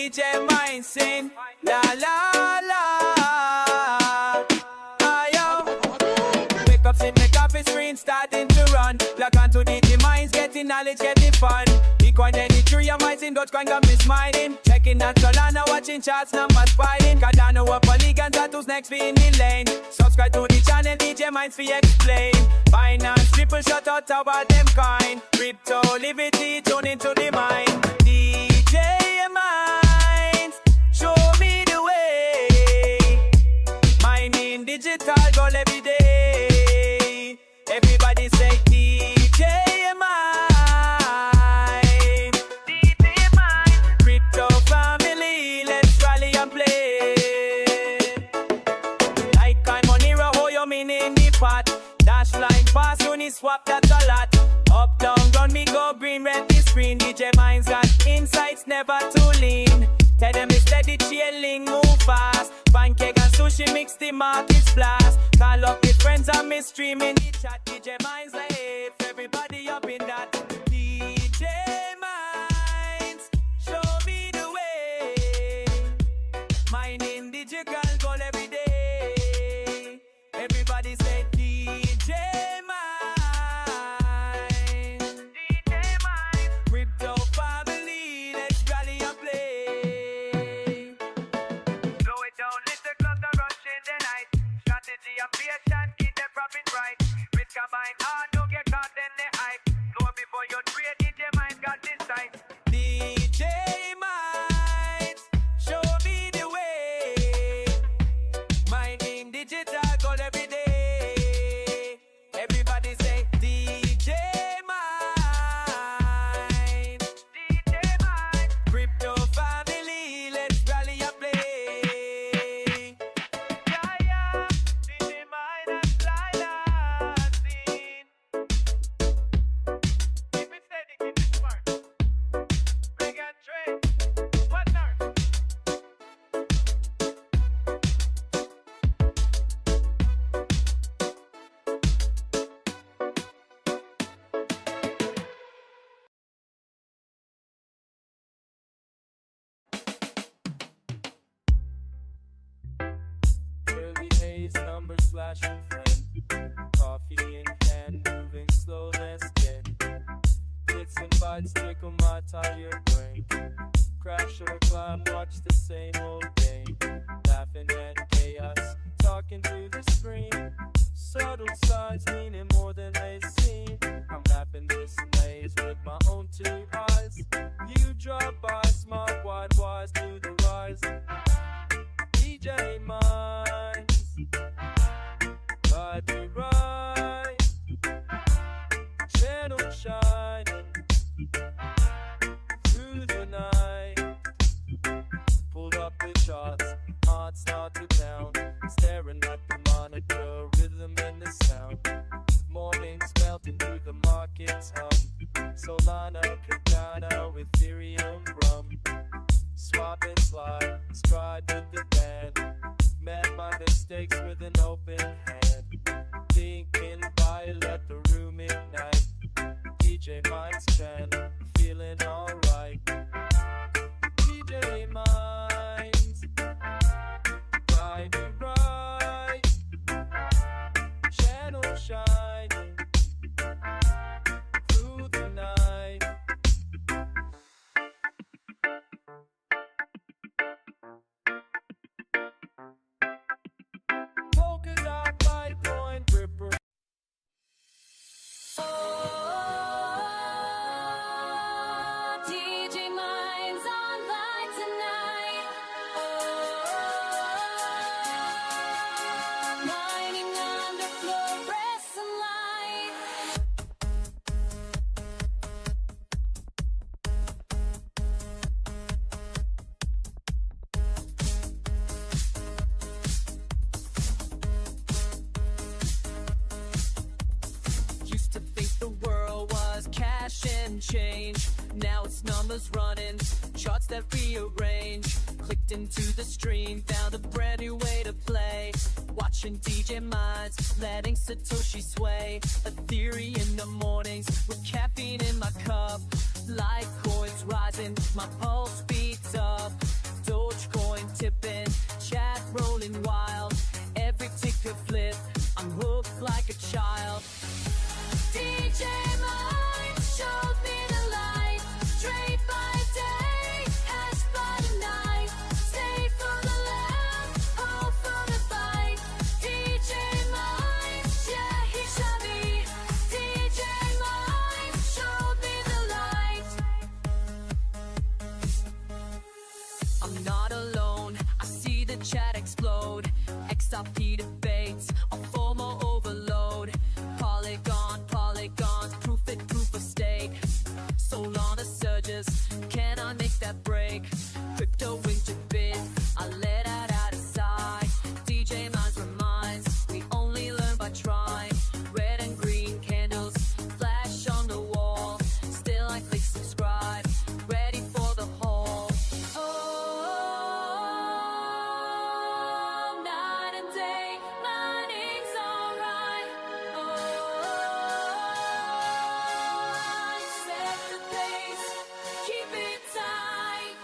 DJ Mind sing. La la la. Wake up, sit, make coffee screen starting to run. Log on to DJ Minds, getting knowledge, getting fun. Bitcoin, any tree, I'm in Dogecoin, got me smiling. Checking out Solana, watching charts, numbers fighting. Cardano, what polygon, tattoos next, be in the lane. Subscribe to the channel, DJ Minds, for explain. Finance, triple shut out about them kind. Crypto, liberty, tune into the mind. DJ Minds, show me the way. Mining digital gold every day. Everybody say DJ Minds. DJ Minds. Crypto family, let's rally and play. Like kind money, hold your money in the pot. Dash line pass, Uniswap, that's a lot. Up, down, run me go green, red the screen. DJ Minds got insights, never too lean. Tell them it's steady chilling, move fast. Pancake and sushi mix, the market's blast. Call up with friends and me stream in the chat. DJ Minds live, everybody up in that. DJ Minds, show me the way. Mining digital gold every day. Everybody say DJ Minds. DJ Minds. Crypto family, let's rally and play. Slow it down, little cluster rush in the night. Strategy and patience, keep the profit right. Risk combine hard, don't get caught in the hype. Slow before you trade, DJ Minds got this sight. DJ Minds, show me the way. Mining digital gold every day. Everybody say DJ Minds. DJ Minds. Crypto family, let's rally and play. Yeah, yeah. DJ Minds and slide and sing. Keep it steady, keep it smart. Bring and trade. What nurse? Early haze, numbers flashing flame. Coffee in hand, moving slow, let's get. Bits and bytes trickle my tired brain. Crash or climb, watch the same old game. Laughing at chaos, talking to the screen. Subtle signs meaning more than they seem. I'm mapping this maze with my own two eyes. You drop by, smart, wide, wise to the rise. DJ Minds, vibe be right, channel shining through the night. Pulled up the charts, heart start to pound, staring at the monitor, rhythm and the sound. Mornings melting through the market's hum. Solana, Cardano, Ethereum, rum. Swap and slide, stride with the band. Met my mistakes with an open hand. Thinking by, let the room ignite. DJ Minds channel, feeling alright. DJ Minds, ride it right. Channel shining through the night. Polka dot, Litecoin, Ripper. DJ Minds online tonight. Mining under fluorescent light. Used to think the world was cash and change. Now it's numbers running, charts that rearrange. Clicked into the stream, found a brand new way to play. Watching DJ Minds, letting Satoshi sway. A theory in the mornings, with caffeine in my cup. Litecoin's rising, my pulse speeds up. Dogecoin tipping, chat rolling wild. Every ticker flip, I'm hooked like a child. DJ Mine showed me the light. Trade by day, hash by the night. Stay for the laugh, hope for the fight. DJ Mine, yeah, he shot me. DJ Mine showed me the light. I'm not alone, I see the chat explode. XRP debates, a FOMO overload. Polygons, proof of stake. Sold on the surges, can I make that break? Crypto winter bid, I let out a sigh. DJ Minds reminds, we only learn by trying. Red and green candles, flash on the wall. Still I click subscribe, ready for the haul. Oh, night and day, mining's alright. Oh, set the pace, keep it tight.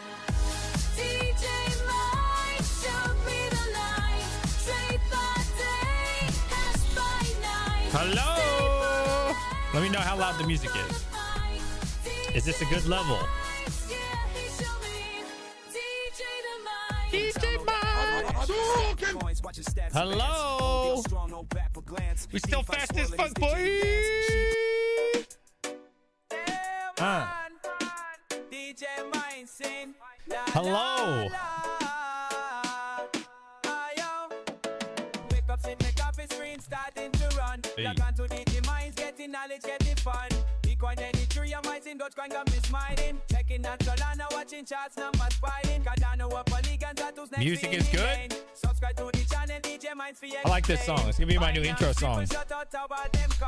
DJ Mine showed me the light. Trade by day, hash by night. Hello. Let me know how loud the music is. Is this a good level? Hello. We still fast as fuck, boy. DJ Mine sing. Hello. Wake up, sit, make up his screen, starting to run. Hey. Log on to the minds, getting knowledge, getting fun. Bitcoin, any tree, your minds in Dogecoin, got me smiling. Checking that Solana, watching charts, numbers piling. Cardano, what polygons, that who's next. Music is good. Subscribe to the channel, DJ Minds for I like this song. It's gonna be my new intro song.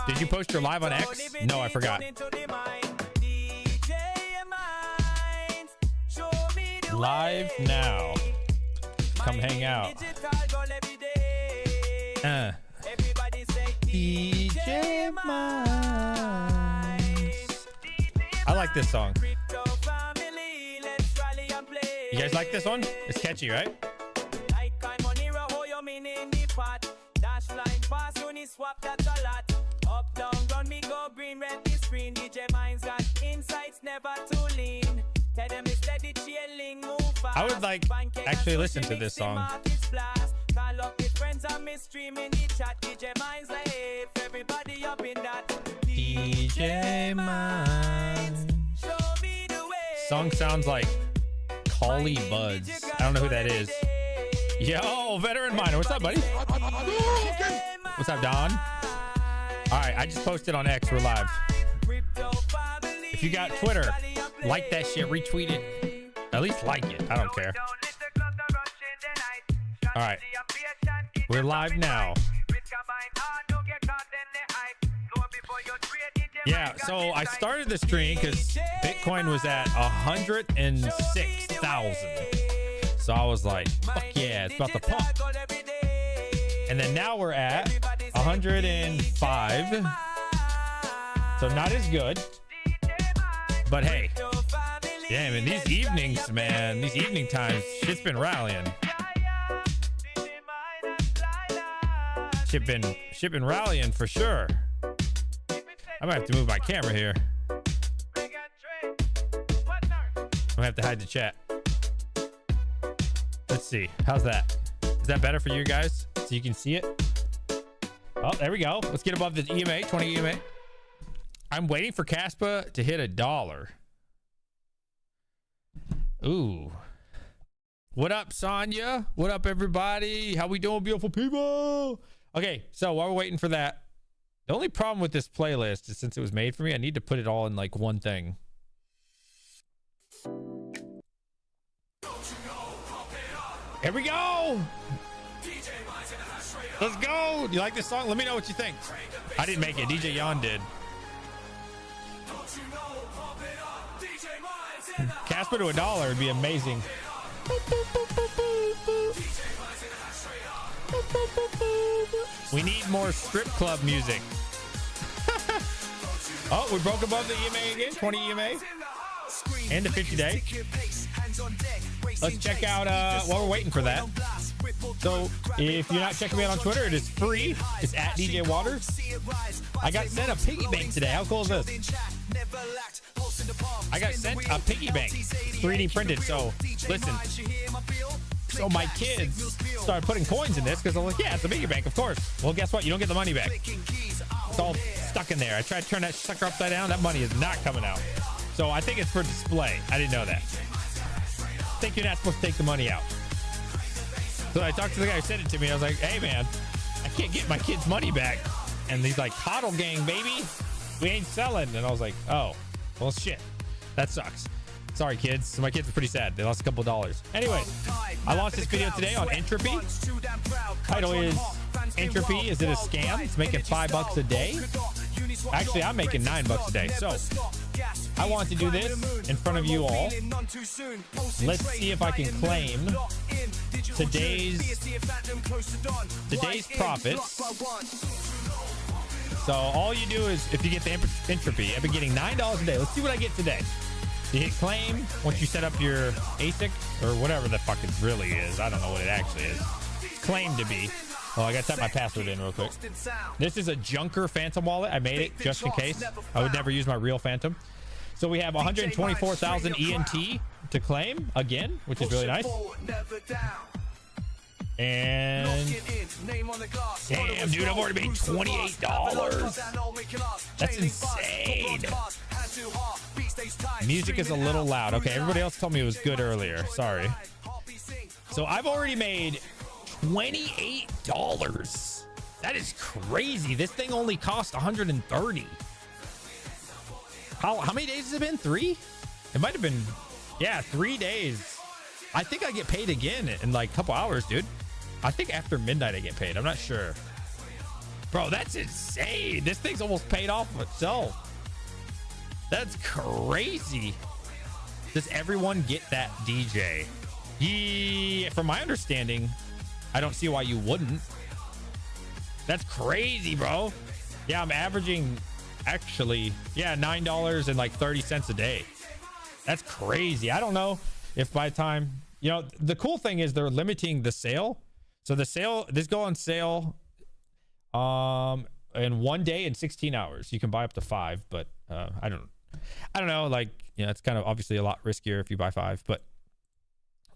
Did you post your live on X? No, I forgot. Live now. Come hang out. DJ Minds. I like this song. You guys like this one? It's catchy, right? Dash line pass when he swap, that's a lot. Up, down, run me go green, red the screen. DJ Minds got insights, never too lean. Tell them it's steady chilling, move fast. I would like actually listen to this song. Call up with friends and me stream in the chat. DJ Minds like, hey, everybody up in that. DJ Minds. Show me the way. Song sounds like Collie Buds. I don't know who that is. Yo, veteran miner, what's up, buddy? What's up, Don? All right, I just posted on X. We're live. If you got Twitter, like that shit, retweet it. At least like it. I don't care. All right, we're live now. Yeah, so I started the stream because Bitcoin was at 106,000. So I was like, fuck yeah, it's about to pump. And then now we're at 105. So not as good. But hey, yeah, man, these evenings, man, these evening times, shit's been rallying. Shit been rallying for sure. I might have to move my camera here. I'm gonna have to hide the chat. Let's see. How's that? Is that better for you guys? So you can see it? Oh, there we go. Let's get above the EMA, 20 EMA. I'm waiting for Caspa to hit $1. Ooh. What up, Sonya? What up, everybody? How we doing, beautiful people? Okay, so while we're waiting for that, the only problem with this playlist is since it was made for me, I need to put it all in like one thing. Here we go. Let's go. Do you like this song? Let me know what you think. I didn't make it. DJ Yon did. Casper to $1 would be amazing. We need more strip club music. Oh, we broke above the EMA again. 20 EMA. and the 50 day. Let's check out while we're waiting for that. So if you're not checking me out on Twitter, it is free. It's at DJ Waters. I got sent a piggy bank today. How cool is this? I got sent a piggy bank. It's 3D printed. So listen. So my kids started putting coins in this because I'm like, yeah, it's a piggy bank, of course. Well, guess what? You don't get the money back. It's all stuck in there. I tried to turn that sucker upside down. That money is not coming out. So I think it's for display. I didn't know that. I think you're not supposed to take the money out. So I talked to the guy who sent it to me. I was like, hey, man, I can't get my kids' money back. And he's like, Coddle gang, baby. We ain't selling. And I was like, oh, well, shit. That sucks. Sorry, kids. So my kids are pretty sad. They lost a couple dollars. Anyway, I launched this video today on Entropy. Title is Entropy. Is it a scam? It's making $5 a day. Actually, I'm making $9 a day. So I want to do this in front of you all. Let's see if I can claim today's profits. So all you do is, if you get the Entropy, I've been getting $9 a day. Let's see what I get today. You hit claim once you set up your ASIC or whatever the fuck it really is. I don't know what it actually is. It's claimed to be. Oh, I gotta type my password in real quick. This is a junker Phantom wallet. I made it just in case. I would never use my real Phantom. So we have 124,000 ENT to claim again, which is really nice. And damn, dude, I've already made $28. That's insane. Music is a little loud. Okay, everybody else told me it was good earlier. Sorry. So I've already made $28. That is crazy. This thing only cost 130. How many days has it been? 3? It might have been, yeah, 3 days. I think I get paid again in like a couple hours, dude. I think after midnight I get paid. I'm not sure. Bro, that's insane. This thing's almost paid off itself. That's crazy. Does everyone get that, DJ? Yeah, from my understanding, I don't see why you wouldn't. That's crazy, bro. Yeah, I'm averaging actually, yeah, $9 and like 30 cents a day. That's crazy. I don't know if by the time, you know, the cool thing is they're limiting the sale. So the sale, this go on sale in 1 day and 16 hours. You can buy up to 5, but I don't know, like, you know, it's kind of obviously a lot riskier if you buy 5, but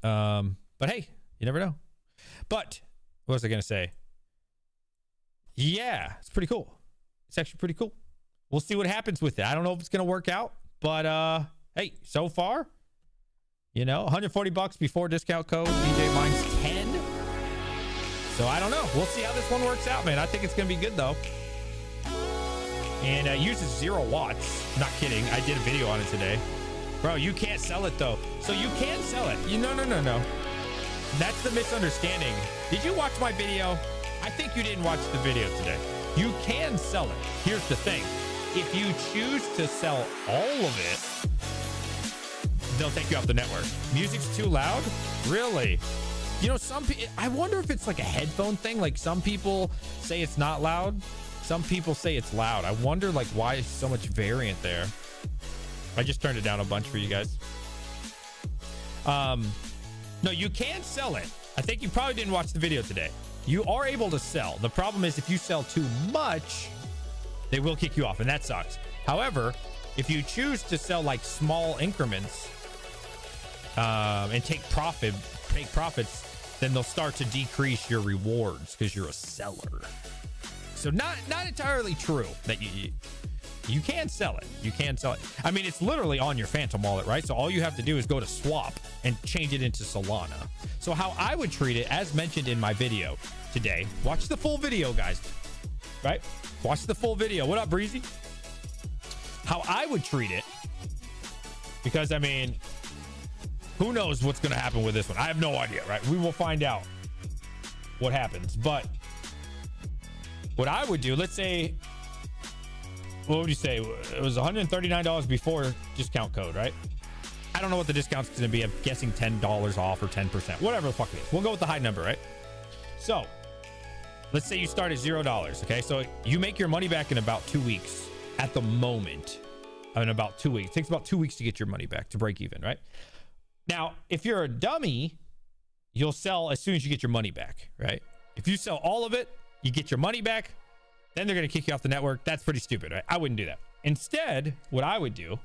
hey, you never know. But what was I gonna say? Yeah, it's pretty cool. It's actually pretty cool. We'll see what happens with it. I don't know if it's gonna work out, but hey, so far, you know, $140 before discount code. DJ Mine's 10. So I don't know. We'll see how this one works out, man. I think it's gonna be good though. And uses 0 watts. Not kidding. I did a video on it today. Bro, you can't sell it though. So you can sell it. No. That's the misunderstanding. Did you watch my video? I think you didn't watch the video today. You can sell it. Here's the thing. If you choose to sell all of it, they'll take you off the network. Music's too loud? Really? You know, I wonder if it's like a headphone thing. Like some people say it's not loud. Some people say it's loud. I wonder like why is so much variant there. I just turned it down a bunch for you guys. No, you can sell it. I think you probably didn't watch the video today. You are able to sell. The problem is if you sell too much, they will kick you off, and that sucks. However, if you choose to sell like small increments and take profits, then they'll start to decrease your rewards because you're a seller. So not entirely true that you can sell it. You can sell it. I mean, it's literally on your Phantom wallet, right? So all you have to do is go to swap and change it into Solana. So how I would treat it, as mentioned in my video today, watch the full video, guys, right? Watch the full video. What up, Breezy? How I would treat it, because I mean, who knows what's going to happen with this one? I have no idea, right? We will find out what happens. But what I would do, let's say, what would you say? It was $139 before discount code, right? I don't know what the discount's going to be. I'm guessing $10 off or 10%, whatever the fuck it is. We'll go with the high number, right? So let's say you start at $0. Okay. So you make your money back in about 2 weeks at the moment. in about 2 weeks. It takes about 2 weeks to get your money back to break even, right? Now, if you're a dummy, you'll sell as soon as you get your money back, right? If you sell all of it, you get your money back, then they're going to kick you off the network. That's pretty stupid, right? I wouldn't do that. Instead, what I would do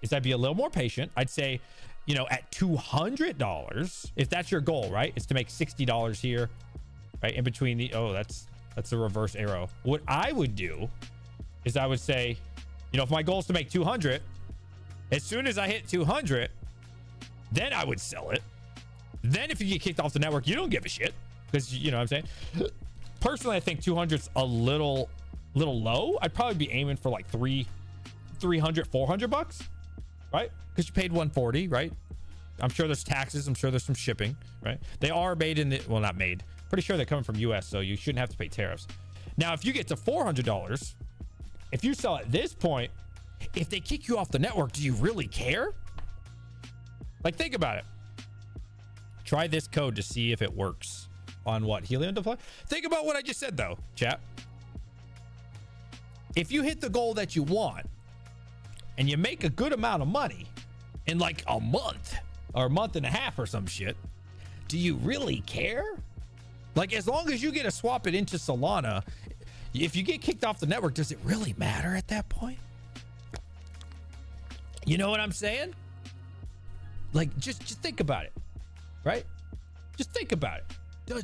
is I'd be a little more patient. I'd say, you know, at $200, if that's your goal, right? It's to make $60 here, right? In between the, oh, that's a reverse arrow. What I would do is I would say, you know, if my goal is to make 200, as soon as I hit 200, then I would sell it. Then if you get kicked off the network, you don't give a shit, because you know what I'm saying? Personally, I think 200's a little low. I'd probably be aiming for like 300, 400 bucks, right? Because you paid 140, right? I'm sure there's taxes. I'm sure there's some shipping, right? They are made in the, well, not made. Pretty sure they're coming from US, so you shouldn't have to pay tariffs. Now, if you get to $400, if you sell at this point, if they kick you off the network, do you really care? Like, think about it. Try this code to see if it works on what? Helium deploy? Think about what I just said, though, chat. If you hit the goal that you want and you make a good amount of money in like a month or a month and a half or some shit, do you really care? Like, as long as you get to swap it into Solana, if you get kicked off the network, does it really matter at that point? You know what I'm saying? Like, just think about it, right? Just think about it.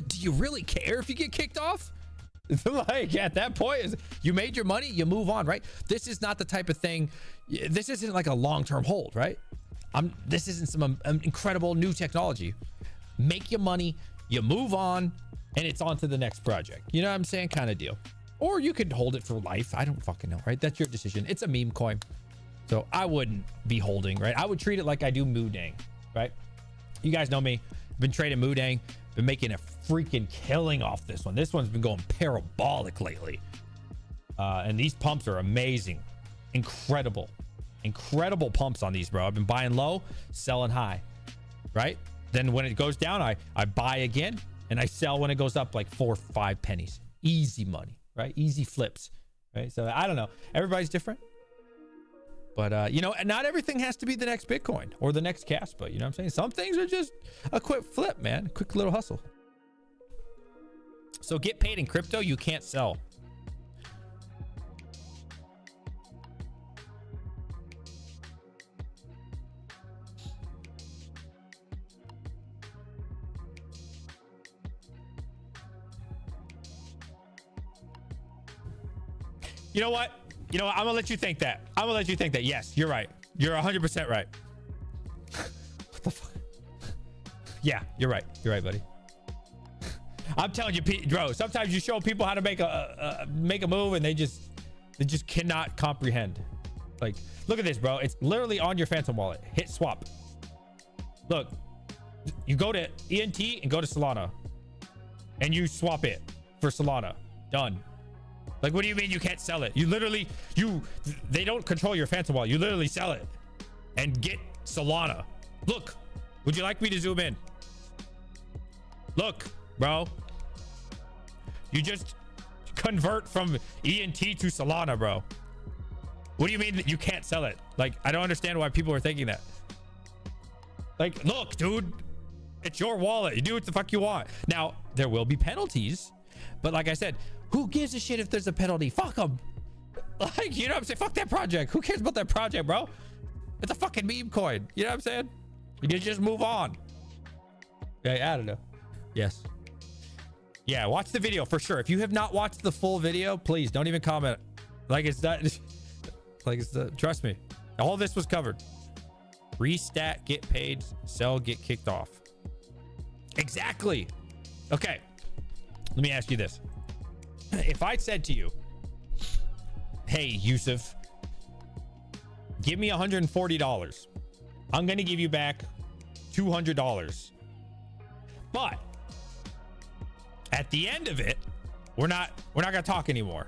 Do you really care if you get kicked off? Like, at that point, you made your money, you move on, right? This is not the type of thing. This isn't like a long-term hold, right? This isn't some incredible new technology. Make your money, you move on, and it's on to the next project. You know what I'm saying? Kind of deal. Or you could hold it for life. I don't fucking know, right? That's your decision. It's a meme coin. So I wouldn't be holding, right? I would treat it like I do Moodang, right? You guys know me. I've been trading Moodang. Been making a freaking killing off this one. This one's been going parabolic lately. And these pumps are amazing. Incredible pumps on these, bro. I've been buying low, selling high, right? Then when it goes down, I buy again, and I sell when it goes up like 4 or 5 pennies. Easy money, right? Easy flips, right? So I don't know. Everybody's different. But, you know, not everything has to be the next Bitcoin or the next Caspa. You know what I'm saying? Some things are just a quick flip, man. Quick little hustle. So get paid in crypto, you can't sell. You know what? I'm gonna let you think that. Yes, you're right. You're 100% right. What the fuck? Yeah, you're right, buddy. I'm telling you, bro, sometimes you show people how to make a move and they just cannot comprehend. Like, look at this, bro. It's literally on your Phantom wallet. Hit swap. Look, you go to ENT and go to Solana and you swap it for Solana. Done. Like, what do you mean you can't sell it? You literally, they don't control your Phantom wallet. You literally sell it and get Solana. Look, would you like me to zoom in? Look, bro. You just convert from ENT to Solana, bro. What do you mean that you can't sell it? Like, I don't understand why people are thinking that. Like, look, dude, it's your wallet. You do what the fuck you want. Now, there will be penalties, but like I said, who gives a shit if there's a penalty? Fuck them. Like, you know what I'm saying? Fuck that project. Who cares about that project, bro? It's a fucking meme coin. You know what I'm saying? You just move on. Yeah, I don't know. Yes. Yeah, watch the video for sure. If you have not watched the full video, please don't even comment. Like, it's not, like, it's the, trust me. All this was covered. Restat, get paid, sell, get kicked off. Exactly. Okay. Let me ask you this. If I said to you, hey, Yusuf, give me $140. I'm going to give you back $200. But at the end of it, we're not going to talk anymore.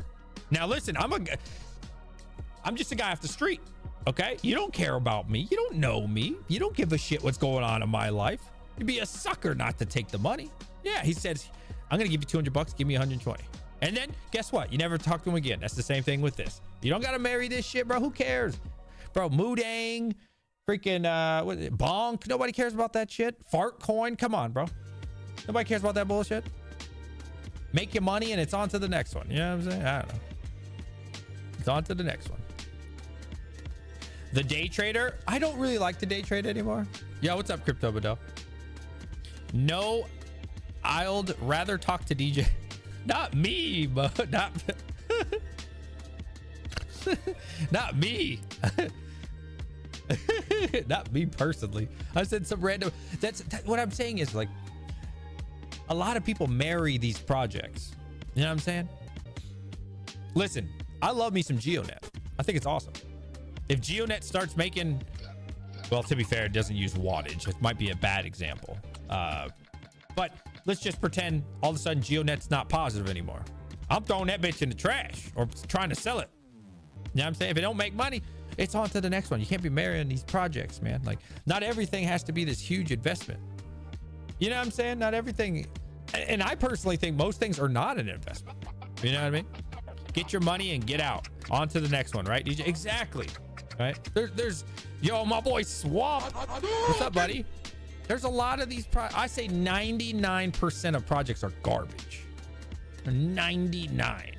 Now, listen, I'm just a guy off the street. Okay. You don't care about me. You don't know me. You don't give a shit what's going on in my life. You'd be a sucker not to take the money. Yeah. He says, I'm going to give you $200. Give me 120. And then guess what? You never talk to him again. That's the same thing with this. You don't got to marry this shit, bro. Who cares? Bro, Moodang, freaking what is it? Bonk. Nobody cares about that shit. Fart coin. Come on, bro. Nobody cares about that bullshit. Make your money and it's on to the next one. You know what I'm saying? I don't know. It's on to the next one. The day trader. I don't really like the day trade anymore. Yeah, what's up, Crypto Badell? No, I'd rather talk to DJ. Not me, but not not me. Not me personally. I said some random. What I'm saying is, like, a lot of people marry these projects. You know what I'm saying? Listen, I love me some GeoNet. I think it's awesome. If GeoNet starts making, well, to be fair, it doesn't use wattage. It might be a bad example. But let's just pretend all of a sudden GeoNet's not positive anymore. I'm throwing that bitch in the trash or trying to sell it. You know what I'm saying? If it don't make money, it's on to the next one. You can't be marrying these projects, man. Like, not everything has to be this huge investment. You know what I'm saying? Not everything. And I personally think most things are not an investment. You know what I mean? Get your money and get out. On to the next one, right, DJ? Exactly. Right? There's yo, my boy Swamp. What's up, buddy? There's a lot of these. I say 99% of projects are garbage. 99.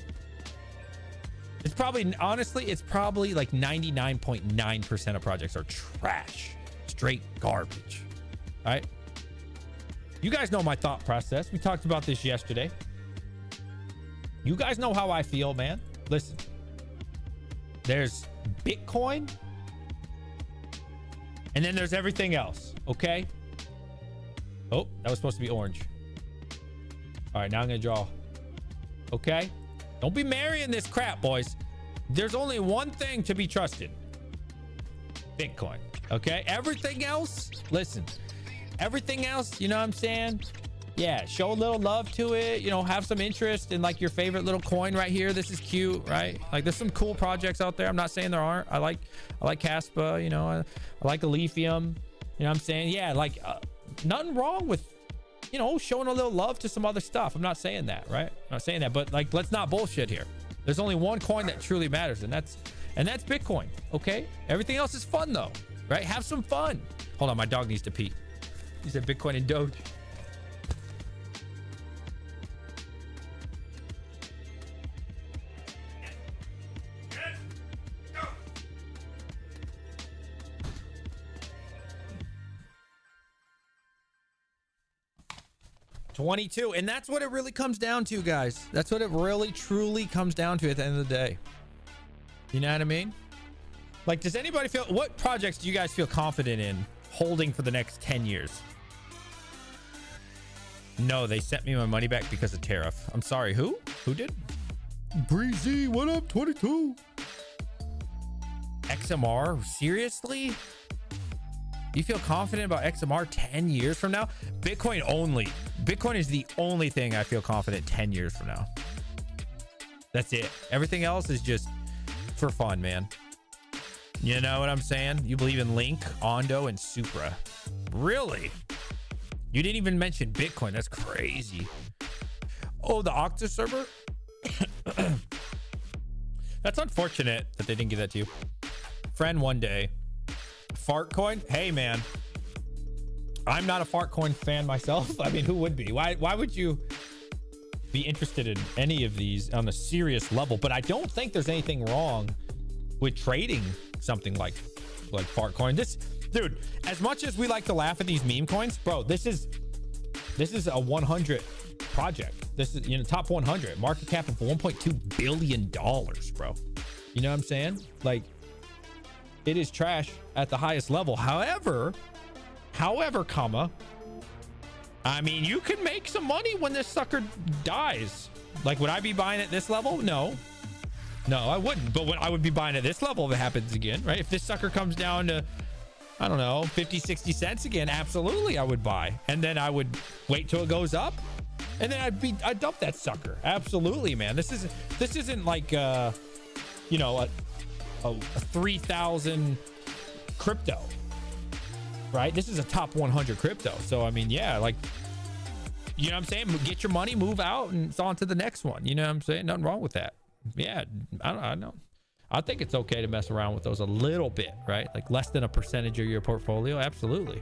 It's probably, honestly, it's probably like 99.9% of projects are trash. Straight garbage. All right? You guys know my thought process. We talked about this yesterday. You guys know how I feel, man. Listen. There's Bitcoin. And then there's everything else. Okay? Oh, that was supposed to be orange. All right, now I'm going to draw. Okay? Don't be marrying this crap, boys. There's only one thing to be trusted. Bitcoin. Okay? Everything else, listen. Everything else, you know what I'm saying? Yeah, show a little love to it. You know, have some interest in like your favorite little coin right here. This is cute, right? Like, there's some cool projects out there. I'm not saying there aren't. I like Caspa, you know. I like Aletheum. You know what I'm saying? Yeah, like nothing wrong with, you know, showing a little love to some other stuff. I'm not saying that, right? I'm not saying that, but like, let's not bullshit here. There's only one coin that truly matters, and that's Bitcoin. Okay? Everything else is fun though, right? Have some fun. Hold on, my dog needs to pee. He said Bitcoin and Doge. $22, and that's what it really comes down to, guys. That's what it really truly comes down to at the end of the day. You know what I mean? Like, does anybody feel, what projects do you guys feel confident in holding for the next 10 years? No, they sent me my money back because of tariff. I'm sorry, who did? Breezy, what up? 22. XMR, seriously? You feel confident about XMR 10 years from now? Bitcoin only. Bitcoin is the only thing I feel confident 10 years from now. That's it. Everything else is just for fun, man. You know what I'm saying? You believe in Link, Ondo, and Supra. Really? You didn't even mention Bitcoin. That's crazy. Oh, the Octa server? That's unfortunate that they didn't give that to you. Friend, one day. Fartcoin? Hey, man. I'm not a Fartcoin fan myself. I mean, who would be? Why would you be interested in any of these on a serious level? But I don't think there's anything wrong with trading something like Fartcoin. This, dude, as much as we like to laugh at these meme coins, bro, this is a 100 project. This is, you know, top 100, market cap of $1.2 billion, bro. You know what I'm saying? Like, it is trash at the highest level. However, comma, I mean, you can make some money when this sucker dies. Like, would I be buying at this level? No, I wouldn't. But when I would be buying at this level if it happens again, right? If this sucker comes down to, I don't know, 50, 60 cents again, absolutely I would buy. And then I would wait till it goes up. And then I'd dump that sucker. Absolutely, man. This isn't like, you know, a 3,000 crypto, right? This is a top 100 crypto. So, I mean, yeah, like, you know what I'm saying? Get your money, move out, and it's on to the next one. You know what I'm saying? Nothing wrong with that. Yeah, I don't know. I think it's okay to mess around with those a little bit, right? Like less than a percentage of your portfolio. Absolutely.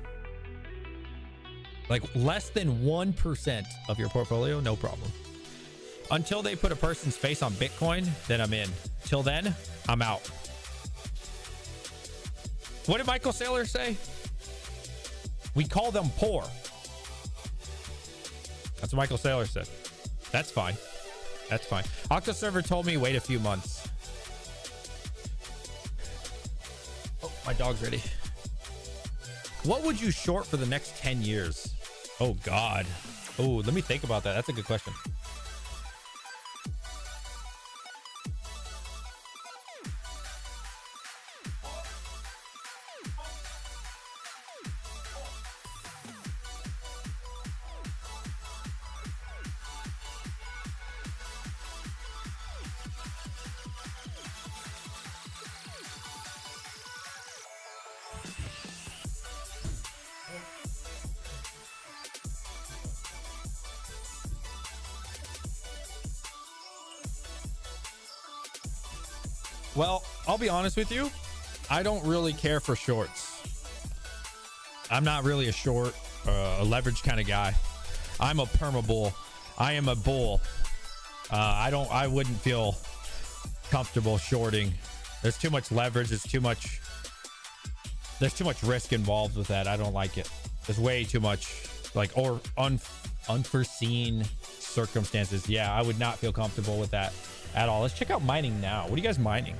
Like less than 1% of your portfolio, no problem. Until they put a person's face on Bitcoin, then I'm in. Till then, I'm out. What did Michael Saylor say? We call them poor. That's what Michael Saylor said. That's fine. That's fine. Octoserver told me wait a few months. Oh, my dog's ready. What would you short for the next 10 years? Oh, God. Oh, let me think about that. That's a good question. Well, I'll be honest with you. I don't really care for shorts. I'm not really a short, a leverage kind of guy. I'm a perma bull. I am a bull. I wouldn't feel comfortable shorting. There's too much leverage. There's too much risk involved with that. I don't like it. There's way too much or unforeseen circumstances. Yeah, I would not feel comfortable with that at all. Let's check out mining now. What are you guys mining?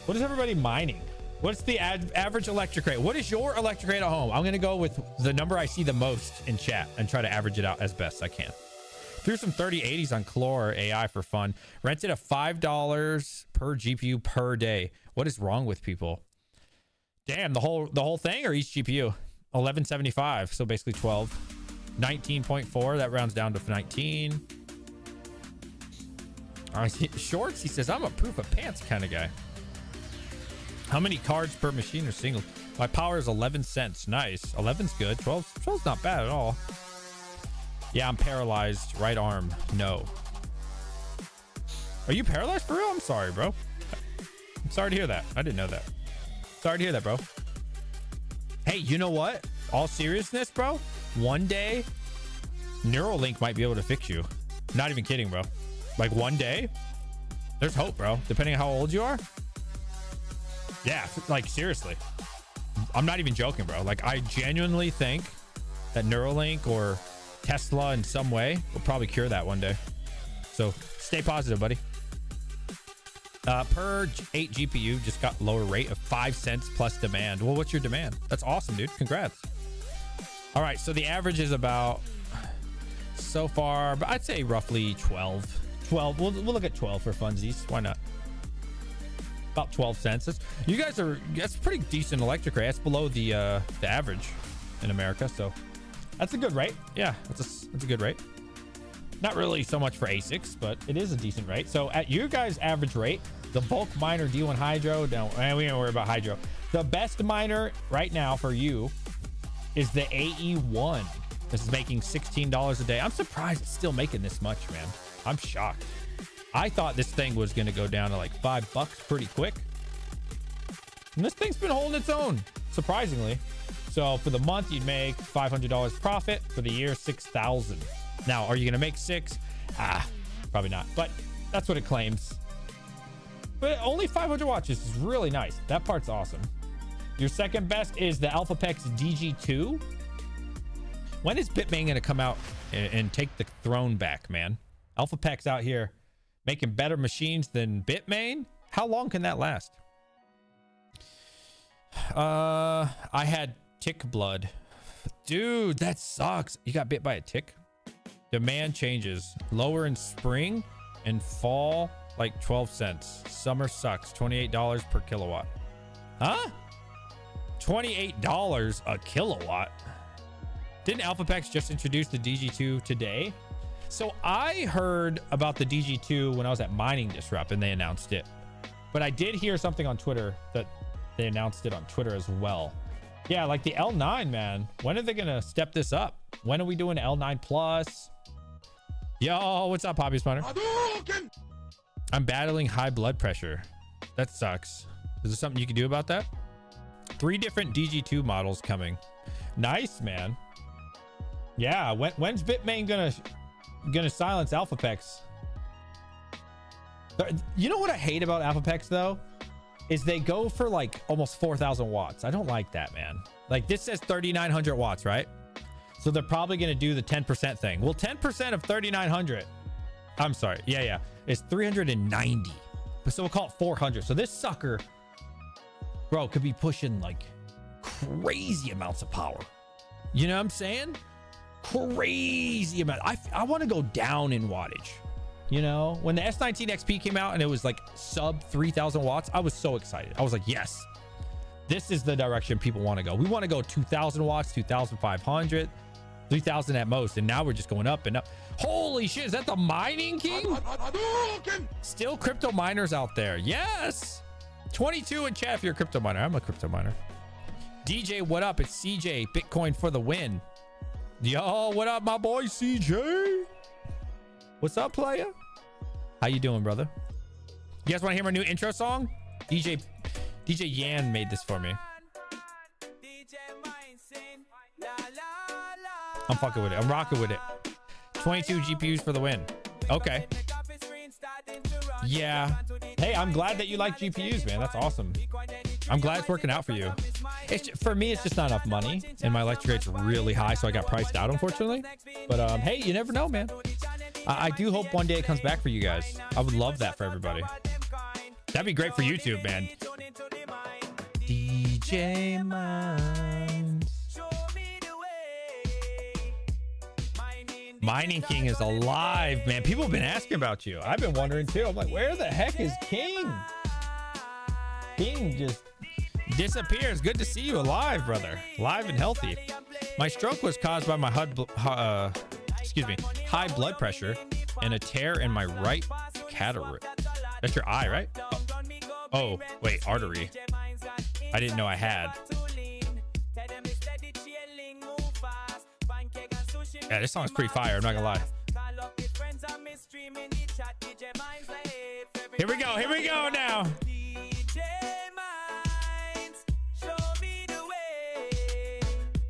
What is everybody mining? What's the average electric rate? What is your electric rate at home? I'm going to go with the number I see the most in chat and try to average it out as best I can. Threw some 3080s on Clore AI for fun. Rented a $5 per GPU per day. What is wrong with people? Damn, the whole thing or each GPU? 1175. So basically 12. 19.4. That rounds down to 19. Shorts, he says, I'm a proof of pants kind of guy. How many cards per machine are single? My power is 11 cents. Nice. 11's good. 12's not bad at all. Yeah, I'm paralyzed. Right arm. No. Are you paralyzed for real? I'm sorry, bro. I'm sorry to hear that. I didn't know that. Sorry to hear that, bro. Hey, you know what? All seriousness, bro. One day, Neuralink might be able to fix you. Not even kidding, bro. Like one day, there's hope, bro. Depending on how old you are. Yeah, like seriously. I'm not even joking, bro. Like I genuinely think that Neuralink or Tesla in some way will probably cure that one day. So stay positive, buddy. Per 8 GPU just got lower rate of 5 cents plus demand. Well, what's your demand? That's awesome, dude. Congrats. All right, so the average is about so far, but I'd say roughly 12. We'll look at 12 for funsies. Why not? About 12 cents. That's pretty decent electric rate. That's below the average in America, so that's a good rate. Yeah, that's a good rate. Not really so much for ASICs, but it is a decent rate. So at your guys' average rate, the bulk miner D1 Hydro, we don't worry about Hydro. The best miner right now for you is the AE1. This is making $16 a day. I'm surprised it's still making this much, man. I'm shocked. I thought this thing was going to go down to like $5 pretty quick. And this thing's been holding its own, surprisingly. So for the month, you'd make $500 profit. For the year, $6,000. Now, are you going to make $6? Probably not. But that's what it claims. But only 500 watches is really nice. That part's awesome. Your second best is the AlphaPex DG2. When is Bitmain going to come out and take the throne back, man? AlphaPex out here making better machines than Bitmain. How long can that last? I had tick blood. Dude, that sucks. You got bit by a tick? Demand changes. Lower in spring and fall like 12 cents. Summer sucks. $28 per kilowatt. Huh? $28 a kilowatt? Didn't AlphaPex just introduce the DG2 today? So I heard about the DG2 when I was at Mining Disrupt and they announced it. But I did hear something on Twitter that they announced it on Twitter as well. Yeah, like the L9, man. When are they going to step this up? When are we doing L9 Plus? Yo, what's up, Hobby Spawner? I'm battling high blood pressure. That sucks. Is there something you can do about that? 3 different DG2 models coming. Nice, man. Yeah, when's Bitmain gonna silence AlphaPex? You know what I hate about AlphaPex though? Is they go for like almost 4,000 watts. I don't like that, man. Like this says 3,900 watts, right? So they're probably gonna do the 10% thing. Well, 10% of 3,900. I'm sorry. Yeah. It's 390. So we'll call it 400. So this sucker, bro, could be pushing like crazy amounts of power. You know what I'm saying? Crazy amount. I want to go down in wattage. You know, when the S19 XP came out and it was like sub 3,000 watts, I was so excited. I was like, yes, this is the direction people want to go. We want to go 2,000 watts, 2,500, 3,000 at most. And now we're just going up and up. Holy shit, is that the mining king? Still crypto miners out there. Yes. 22 in chat if you're a crypto miner. I'm a crypto miner. DJ, what up? It's CJ. Bitcoin for the win. Yo, what up, my boy CJ? What's up, player? How you doing, brother? You guys want to hear my new intro song? DJ Yan made this for me. I'm fucking with it. I'm rocking with it. 22 GPUs for the win. Okay. Yeah. Hey, I'm glad that you like GPUs, man. That's awesome. I'm glad it's working out for you. For me, it's just not enough money, and my electric rate's really high, so I got priced out, unfortunately. But hey, you never know, man. I do hope one day it comes back for you guys. I would love that for everybody. That'd be great for YouTube, man. DJ Mines. Mining King is alive, man. People have been asking about you. I've been wondering too. I'm like, where the heck is King? King just disappears. Good to see you alive, brother. Alive and healthy. My stroke was caused by my high blood pressure and a tear in my right cataract. That's your eye, right? Oh, wait, artery. I didn't know I had. Yeah, this song's pretty fire. I'm not gonna lie. Here we go. Here we go now.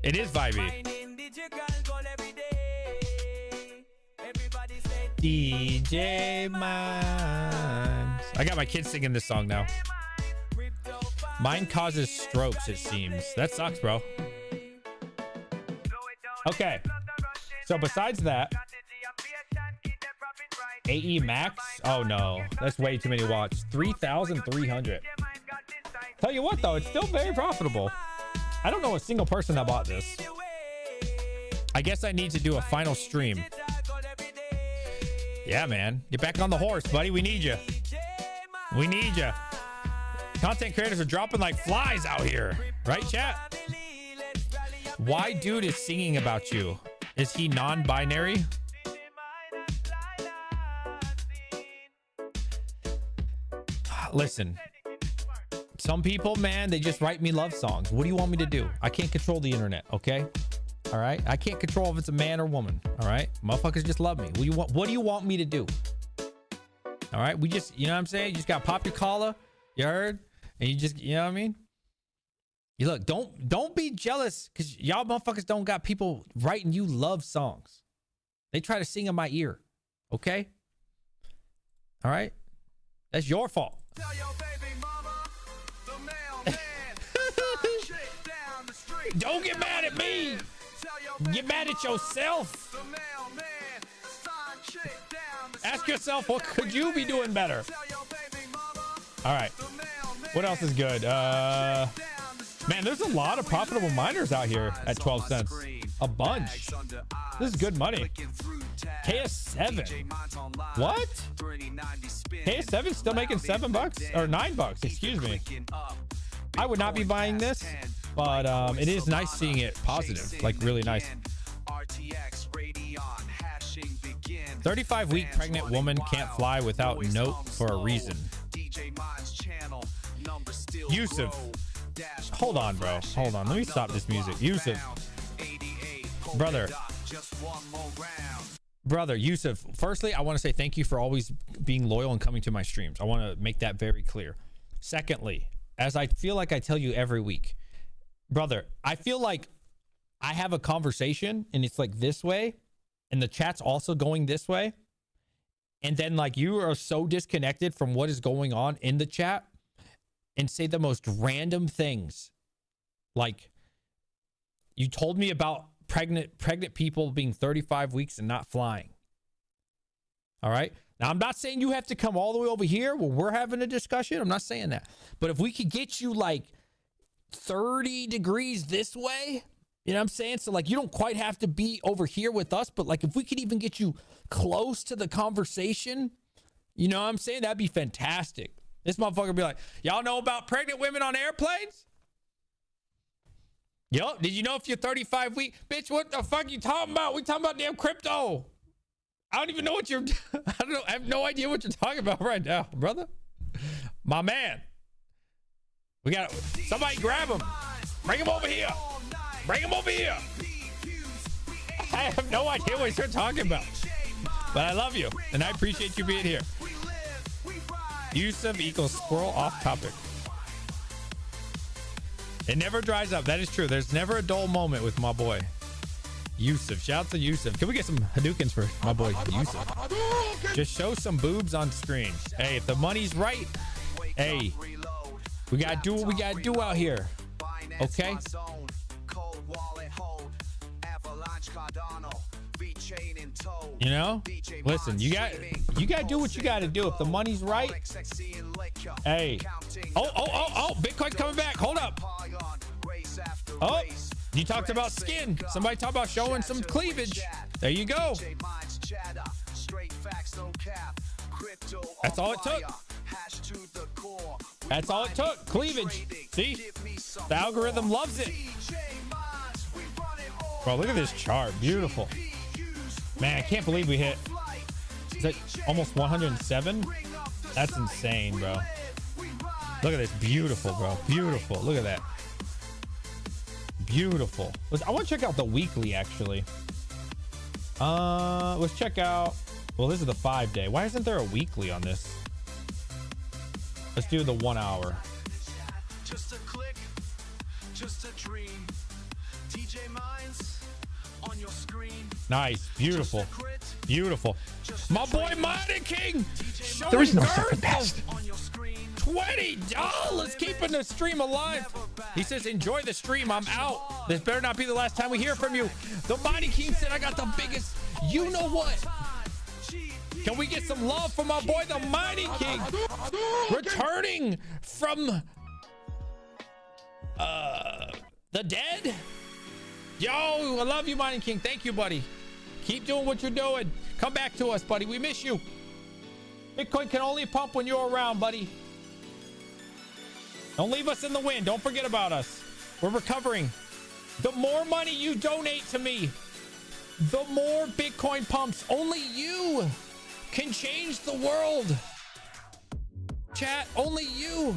It is vibey. DJ Mines. I got my kids singing this song now. Mine causes strokes, it seems. That sucks, bro. Okay. So besides that, AE max. Oh no, that's way too many watts. 3,300. Tell you what though, it's still very profitable. I don't know a single person that bought this. I guess I need to do a final stream. Yeah, man. Get back on the horse, buddy. We need you. We need you. Content creators are dropping like flies out here. Right, chat? Why dude is singing about you? Is he non-binary? Listen. Some people, man, they just write me love songs. What do you want me to do? I can't control the internet, okay? All right? I can't control if it's a man or woman, all right? Motherfuckers just love me. What do you want me to do? All right? We just, you know what I'm saying? You just got to pop your collar, you heard? And you just, you know what I mean? You look, don't be jealous because y'all motherfuckers don't got people writing you love songs. They try to sing in my ear, okay? All right? That's your fault. Don't get mad at me. Get mad at yourself. Ask yourself, what could you be doing better? All right. What else is good? Man, there's a lot of profitable miners out here at 12 cents. A bunch. This is good money. KS7. What? KS7 still making $7 or $9, excuse me. I would not be buying this, but it is nice seeing it positive, like really nice. 35-week pregnant woman can't fly without note for a reason. Yusuf. Hold on, bro. Hold on. Let me stop this music. Yusuf. Brother, Yusuf. Firstly, I want to say thank you for always being loyal and coming to my streams. I want to make that very clear. Secondly, as I feel like I tell you every week, brother, I feel like I have a conversation and it's like this way, and the chat's also going this way. And then like you are so disconnected from what is going on in the chat and say the most random things. Like you told me about pregnant people being 35 weeks and not flying. All right. Now, I'm not saying you have to come all the way over here where we're having a discussion. I'm not saying that. But if we could get you like 30 degrees this way, you know what I'm saying? So like you don't quite have to be over here with us, but like if we could even get you close to the conversation, you know what I'm saying? That'd be fantastic. This motherfucker be like, y'all know about pregnant women on airplanes? Yo, did you know if you're 35 weeks? Bitch, what the fuck you talking about? We talking about damn crypto. I don't even know what you're, I don't know. I have no idea what you're talking about right now, brother. My man. We got somebody grab him. Bring him over here. Bring him over here. I have no idea what you're talking about, but I love you and I appreciate you being here. Yusuf equals squirrel off topic. It never dries up. That is true. There's never a dull moment with my boy Yusuf. Shout out to Yusuf. Can we get some Hadoukens for my boy Yusuf? Just show some boobs on screen. Hey, if the money's right, hey, we gotta do what we gotta do out here. Okay. You know, listen, you gotta do what you gotta do. If the money's right, hey, oh, Bitcoin's coming back. Hold up. Oh, you talked about skin. Somebody talked about showing some cleavage. There you go. That's all it took. That's all it took. Cleavage. See, the algorithm loves it. Bro, look at this chart. Beautiful. Man, I can't believe we hit, is that almost 107? That's insane, bro. Look at this. Beautiful, bro. Beautiful. Look at that. Beautiful. I want to check out the weekly, actually. Let's check out, well, this is the 5-day. Why isn't there a weekly on this? Let's do the 1 hour. Just a click, just a dream. DJ Minds on your screen. Nice. Beautiful. Beautiful. My boy Mining King. There is no second best. $20 keeping the stream alive. He says, enjoy the stream. I'm out. This better not be the last time we hear from you. The Mining King said, I got the biggest. You know what? Can we get some love for my boy, the Mining King? Returning from the dead. Yo, I love you, Mining King. Thank you, buddy. Keep doing what you're doing. Come back to us, buddy. We miss you. Bitcoin can only pump when you're around, buddy. Don't leave us in the wind. Don't forget about us. We're recovering. The more money you donate to me, the more Bitcoin pumps. Only you can change the world. Chat, only you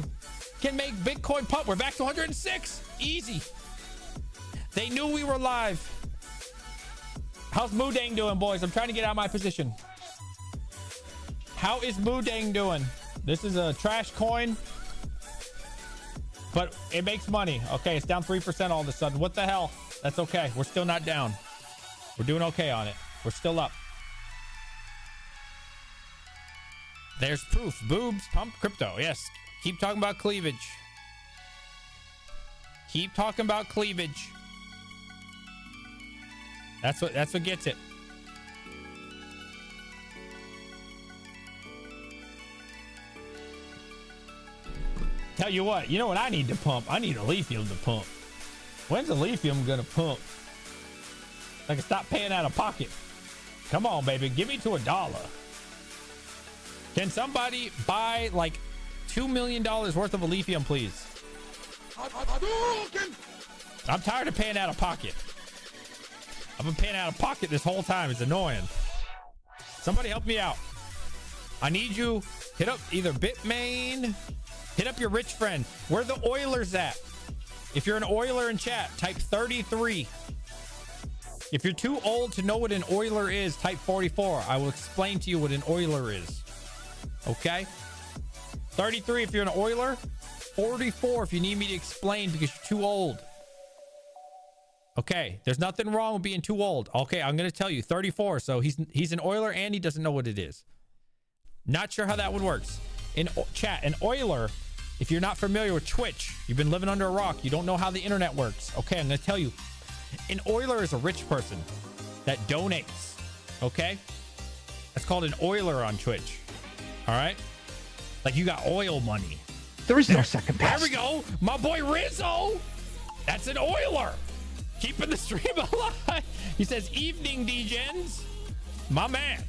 can make Bitcoin pump. We're back to 106. Easy. They knew we were live. How's Moodang doing, boys? I'm trying to get out of my position. How is Moodang doing? This is a trash coin, but it makes money. Okay, it's down 3% all of a sudden. What the hell? That's okay. We're still not down. We're doing okay on it. We're still up. There's proof. Boobs, pump crypto. Yes. Keep talking about cleavage. Keep talking about cleavage. That's what gets it. Tell you what, you know what I need to pump? I need a lithium to pump. When's the lithium gonna pump? I can stop paying out of pocket. Come on, baby, give me to $1. Can somebody buy like $2 million worth of a lithium, please? I'm tired of paying out of pocket. I've been paying out of pocket this whole time. It's annoying. Somebody help me out. I need you. Hit up either Bitmain. Hit up your rich friend. Where the Oilers at? If you're an Oiler in chat, type 33. If you're too old to know what an Oiler is, type 44. I will explain to you what an Oiler is. Okay? 33 if you're an Euler. 44 if you need me to explain because you're too old. Okay, there's nothing wrong with being too old. Okay, I'm going to tell you 34. So he's an Euler and he doesn't know what it is. Not sure how that one works. In chat, an Euler, if you're not familiar with Twitch, you've been living under a rock, you don't know how the internet works. Okay, I'm going to tell you. An Euler is a rich person that donates. Okay? That's called an Euler on Twitch. All right? Like you got oil money. There is no second There best. we go. My boy Rizzo. That's an Euler. Keeping the stream alive. He says, evening, D-Gens. My man.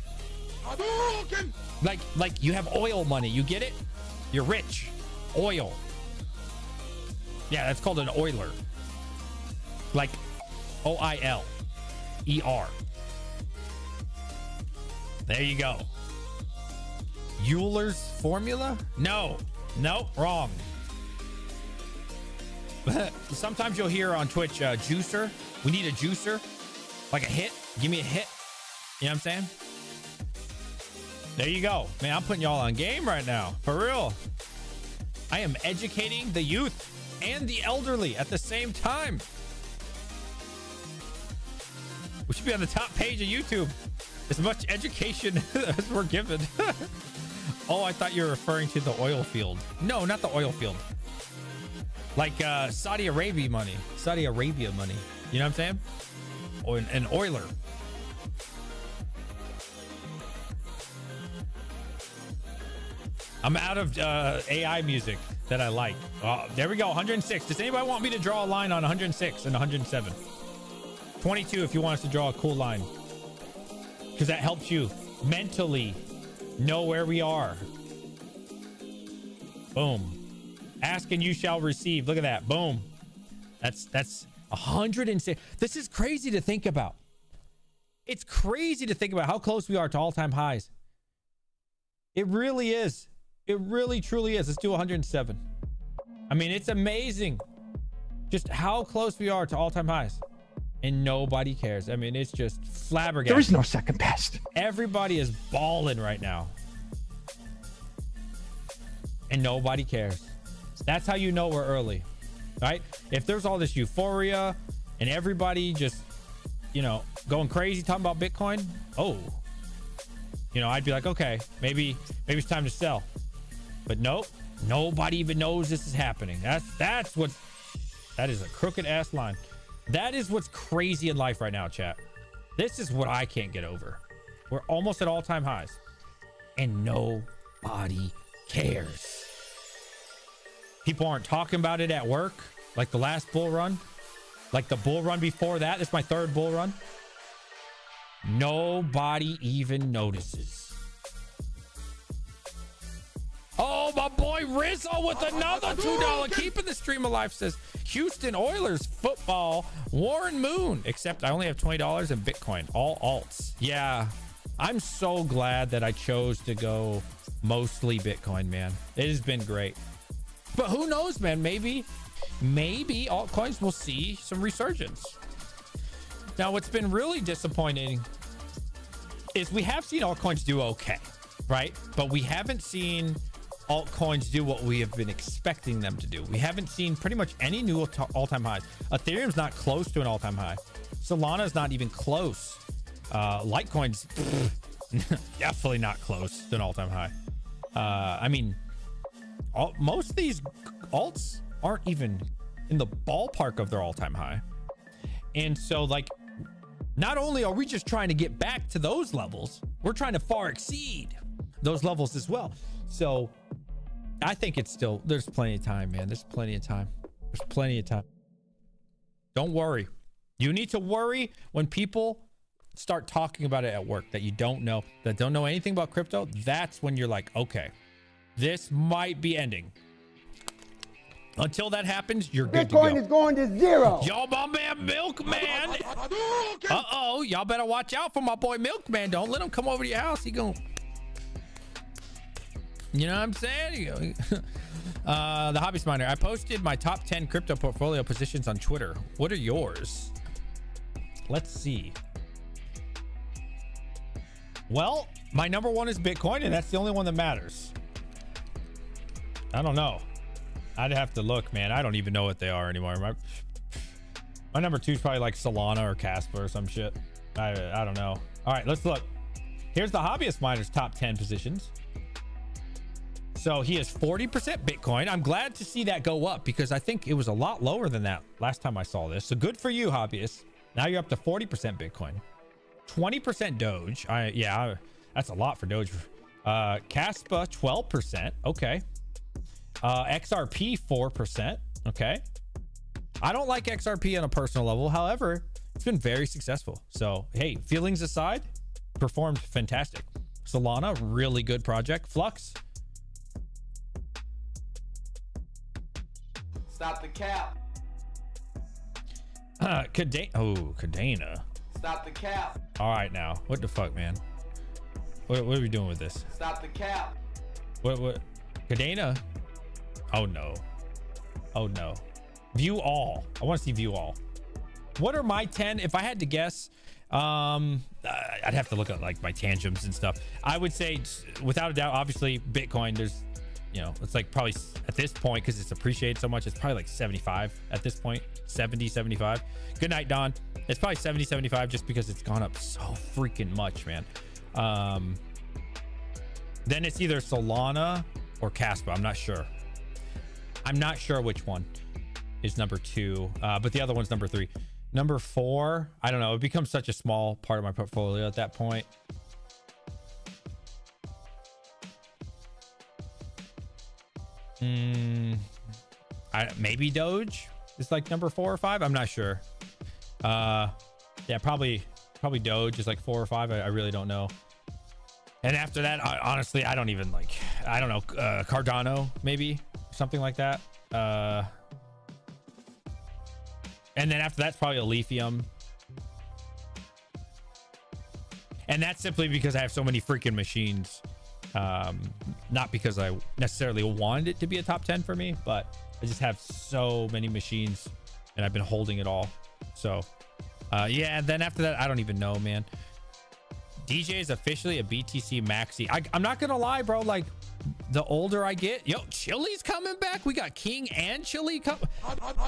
Like you have oil money. You get it? You're rich. Oil. Yeah, that's called an Euler. Like O-I-L-E-R. There you go. Euler's formula? No. Nope, wrong. Sometimes you'll hear on Twitch, juicer. We need a juicer. Like a hit. Give me a hit. You know what I'm saying? There you go. Man, I'm putting y'all on game right now. For real. I am educating the youth and the elderly at the same time. We should be on the top page of YouTube. As much education as we're given. Oh, I thought you were referring to the oil field. No, not the oil field. Like Saudi Arabia money. Saudi Arabia money. You know what I'm saying? Or an Euler. I'm out of AI music that I like. There we go. 106. Does anybody want me to draw a line on 106 and 107? 22 if you want us to draw a cool line. Because that helps you mentally know where we are. Boom. Ask and you shall receive. Look at that. Boom. That's 106. This is crazy to think about. It's crazy to think about how close we are to all-time highs. It really is. It really, truly is. Let's do 107. I mean, it's amazing just how close we are to all-time highs. And nobody cares. I mean, it's just flabbergasted. There is no second best. Everybody is balling right now. And nobody cares. That's how you know we're early, right? If there's all this euphoria and everybody just, you know, going crazy talking about Bitcoin, oh, you know, I'd be like, okay, maybe it's time to sell. But nope, nobody even knows this is happening. That is a crooked ass line. That is what's crazy in life right now, chat. This is what I can't get over. We're almost at all-time highs and nobody cares. People aren't talking about it at work like the last bull run, like the bull run before that. This is my third bull run. Nobody even notices. Oh, my boy Rizzo with another $2. Keeping the stream alive says Houston Oilers football, Warren Moon. Except I only have $20 in Bitcoin, all alts. Yeah, I'm so glad that I chose to go mostly Bitcoin, man. It has been great. But who knows, man? Maybe altcoins will see some resurgence. Now, what's been really disappointing is we have seen altcoins do okay, right? But we haven't seen altcoins do what we have been expecting them to do. We haven't seen pretty much any new all-time highs. Ethereum's not close to an all-time high. Solana's not even close. Litecoin's definitely not close to an all-time high. I mean, most of these alts aren't even in the ballpark of their all-time high. And so, like, not only are we just trying to get back to those levels, we're trying to far exceed those levels as well. So I think it's still, there's plenty of time, man. There's plenty of time. There's plenty of time. Don't worry. You need to worry when people start talking about it at work that you don't know, that don't know anything about crypto. That's when you're like, okay, this might be ending. Until that happens, you're good to go. Bitcoin is going to zero. Yo, my man Milkman. Uh-oh, y'all better watch out for my boy Milkman. Don't let him come over to your house. He gonna, you know what I'm saying? The Hobbyist Miner. I posted my top 10 crypto portfolio positions on Twitter. What are yours? Let's see. Well, my number one is Bitcoin, and that's the only one that matters. I don't know. I'd have to look, man. I don't even know what they are anymore. My number 2 is probably like Solana or Casper or some shit. I don't know. All right, let's look. Here's the hobbyist miner's top 10 positions. So he has 40% Bitcoin. I'm glad to see that go up because I think it was a lot lower than that last time I saw this. So good for you, hobbyist. Now you're up to 40% Bitcoin. 20% Doge. That's a lot for Doge. Caspa 12%. Okay. XRP 4%. Okay. I don't like XRP on a personal level. However, it's been very successful. So hey, feelings aside, performed fantastic. Solana, really good project. Flux. Stop the cap. Cadena. Stop the cap. All right, now what the fuck, man? What are we doing with this? Stop the cap. What? Cadena? Oh no. Oh no. View all. I want to see view all. What are my 10? If I had to guess, I'd have to look at like my tangiums and stuff. I would say, without a doubt, obviously Bitcoin. There's, you know, it's like probably at this point because it's appreciated so much. It's probably like 75 at this point. 70, 75. Good night, Don. It's probably 70, 75 just because it's gone up so freaking much, man. Then it's either Solana or Caspa. I'm not sure. I'm not sure which one is number 2, but the other one's number 3. Number 4, I don't know. It becomes such a small part of my portfolio at that point. Maybe Doge is like number 4 or 5. I'm not sure. Yeah, probably Doge is like 4 or 5. I really don't know. And after that, honestly, I don't even like, I don't know, Cardano, maybe something like that. And then after that's probably a lithium. And that's simply because I have so many freaking machines. Not because I necessarily wanted it to be a top 10 for me, but I just have so many machines and I've been holding it all. So, yeah, and then after that, I don't even know, man. DJ is officially a BTC maxi. I'm not gonna lie, bro. Like, the older I get, yo, Chili's coming back. We got King and Chili.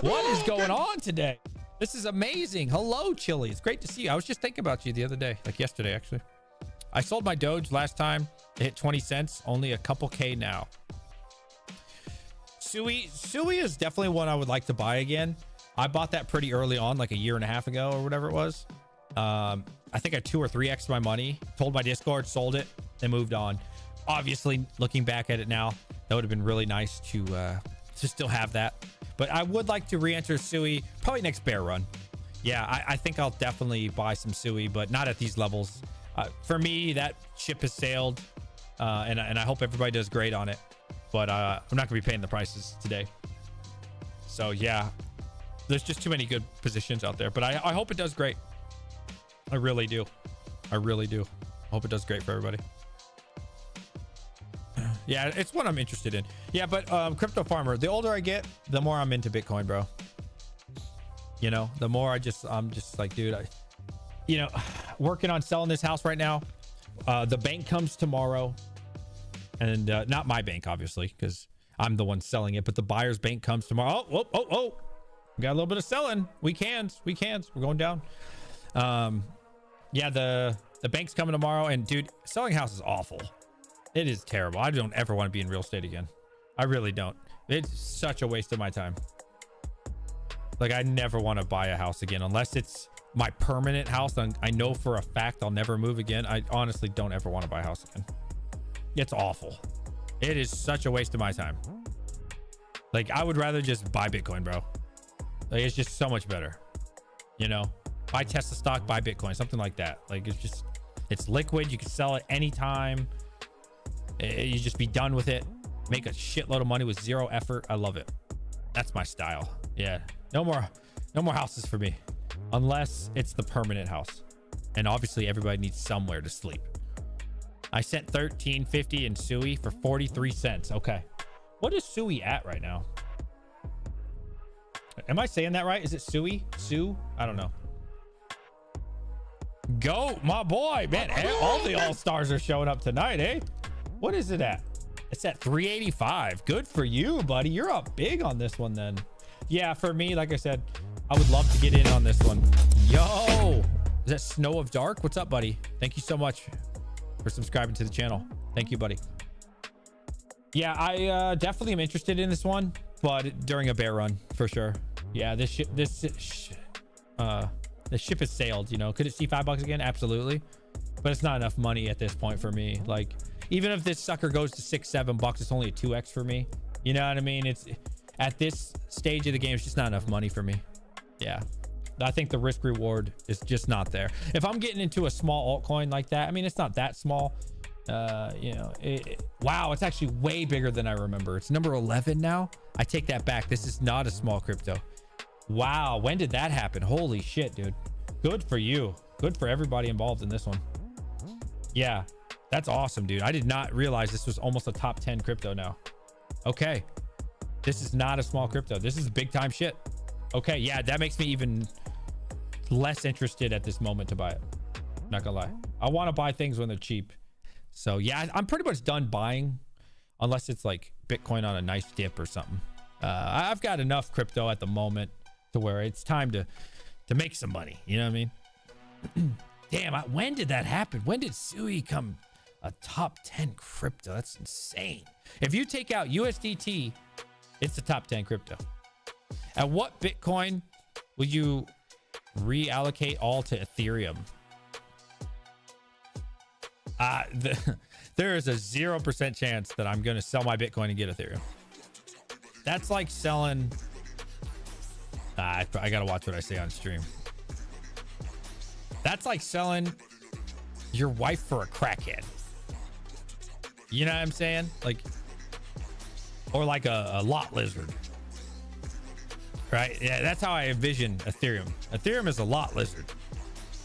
What is going on today? This is amazing. Hello, Chili. It's great to see you. I was just thinking about you the other day, like yesterday, actually. I sold my Doge last time. It hit 20 cents. Only a couple K now. Sui is definitely one I would like to buy again. I bought that pretty early on, like a year and a half ago or whatever it was. I think I 2 or 3x my money, told my Discord, sold it, and moved on. Obviously, looking back at it now, that would have been really nice to still have that. But I would like to re-enter Sui probably next bear run. Yeah, I think I'll definitely buy some Sui, but not at these levels. For me, that ship has sailed, and I hope everybody does great on it. But I'm not going to be paying the prices today. So yeah, there's just too many good positions out there. But I hope it does great. I really do. I really do. I hope it does great for everybody. Yeah, it's what I'm interested in. Yeah, but Crypto Farmer, the older I get, the more I'm into Bitcoin, bro. You know, the more I'm just like, dude, working on selling this house right now. The bank comes tomorrow, and not my bank, obviously, because I'm the one selling it, but the buyer's bank comes tomorrow. Oh. We got a little bit of selling. We're going down. Yeah, the bank's coming tomorrow, and dude, selling a house is awful. It is terrible. I don't ever want to be in real estate again. I really don't. It's such a waste of my time. Like, I never want to buy a house again unless it's my permanent house. And I know for a fact I'll never move again. I honestly don't ever want to buy a house again. It's awful. It is such a waste of my time. Like, I would rather just buy Bitcoin, bro. Like, it's just so much better. You know, buy Tesla stock, buy Bitcoin, something like that. Like, it's liquid. You can sell it anytime. You just be done with it, make a shitload of money with zero effort. I love it. That's my style. Yeah, no more houses for me, unless it's the permanent house. And obviously everybody needs somewhere to sleep. I sent $13.50 in Sui for 43 cents. Okay, what is Sui at right now? Am I saying that right? Is it Sui? I don't know. Go, my boy, man. All the all-stars are showing up tonight, eh? What is it at? It's at 385. Good for you, buddy. You're up big on this one then. Yeah, for me, like I said, I would love to get in on this one. Yo, is that Snow of Dark? What's up, buddy? Thank you so much for subscribing to the channel. Thank you, buddy. Yeah, I definitely am interested in this one, but during a bear run for sure. Yeah, this ship has sailed, you know. Could it see $5 again? Absolutely. But it's not enough money at this point for me. Like, even if this sucker goes to $6-7, it's only a 2x for me. You know what I mean? It's at this stage of the game, it's just not enough money for me. Yeah. I think the risk reward is just not there. If I'm getting into a small altcoin like that, I mean, it's not that small. You know, wow, it's actually way bigger than I remember. It's number 11 now. I take that back. This is not a small crypto. Wow, when did that happen? Holy shit, dude. Good for you. Good for everybody involved in this one. Yeah, that's awesome, dude. I did not realize this was almost a top 10 crypto now. Okay, this is not a small crypto. This is big time shit. Okay, yeah, that makes me even less interested at this moment to buy it. Not gonna lie, I want to buy things when they're cheap. So yeah, I'm pretty much done buying unless it's like Bitcoin on a nice dip or something. I've got enough crypto at the moment to where it's time to make some money. You know what I mean? Damn, when did that happen? When did Sui come a top 10 crypto? That's insane. If you take out USDT, it's the top 10 crypto. At what Bitcoin will you reallocate all to Ethereum? There is a 0% chance that I'm going to sell my Bitcoin and get Ethereum. That's like selling. I got to watch what I say on stream. That's like selling your wife for a crackhead. You know what I'm saying? Like, or like a lot lizard. Right? Yeah, that's how I envision Ethereum. Ethereum is a lot lizard.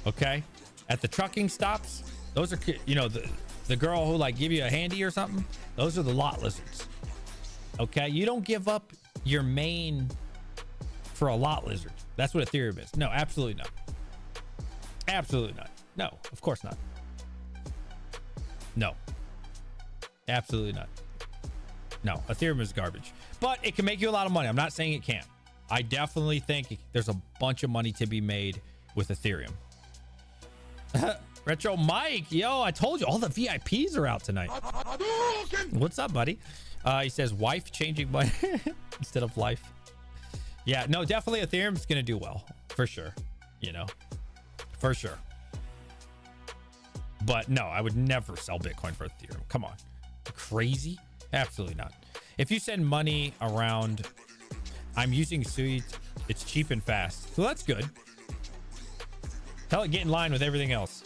Okay? At the trucking stops, those are, you know, the girl who like give you a handy or something. Those are the lot lizards. Okay? You don't give up your main for a lot lizard. That's what Ethereum is. No, absolutely not. Absolutely not. No, of course not. No. Absolutely not. No, Ethereum is garbage. But it can make you a lot of money. I'm not saying it can't. I definitely think there's a bunch of money to be made with Ethereum. Retro Mike, yo, I told you all the VIPs are out tonight. What's up, buddy? He says wife changing money instead of life. Yeah, no, definitely Ethereum's gonna do well for sure. You know, for sure. But no, I would never sell Bitcoin for Ethereum. Come on, crazy? Absolutely not. If you send money around, I'm using Sui. It's cheap and fast, so that's good. Tell it get in line with everything else.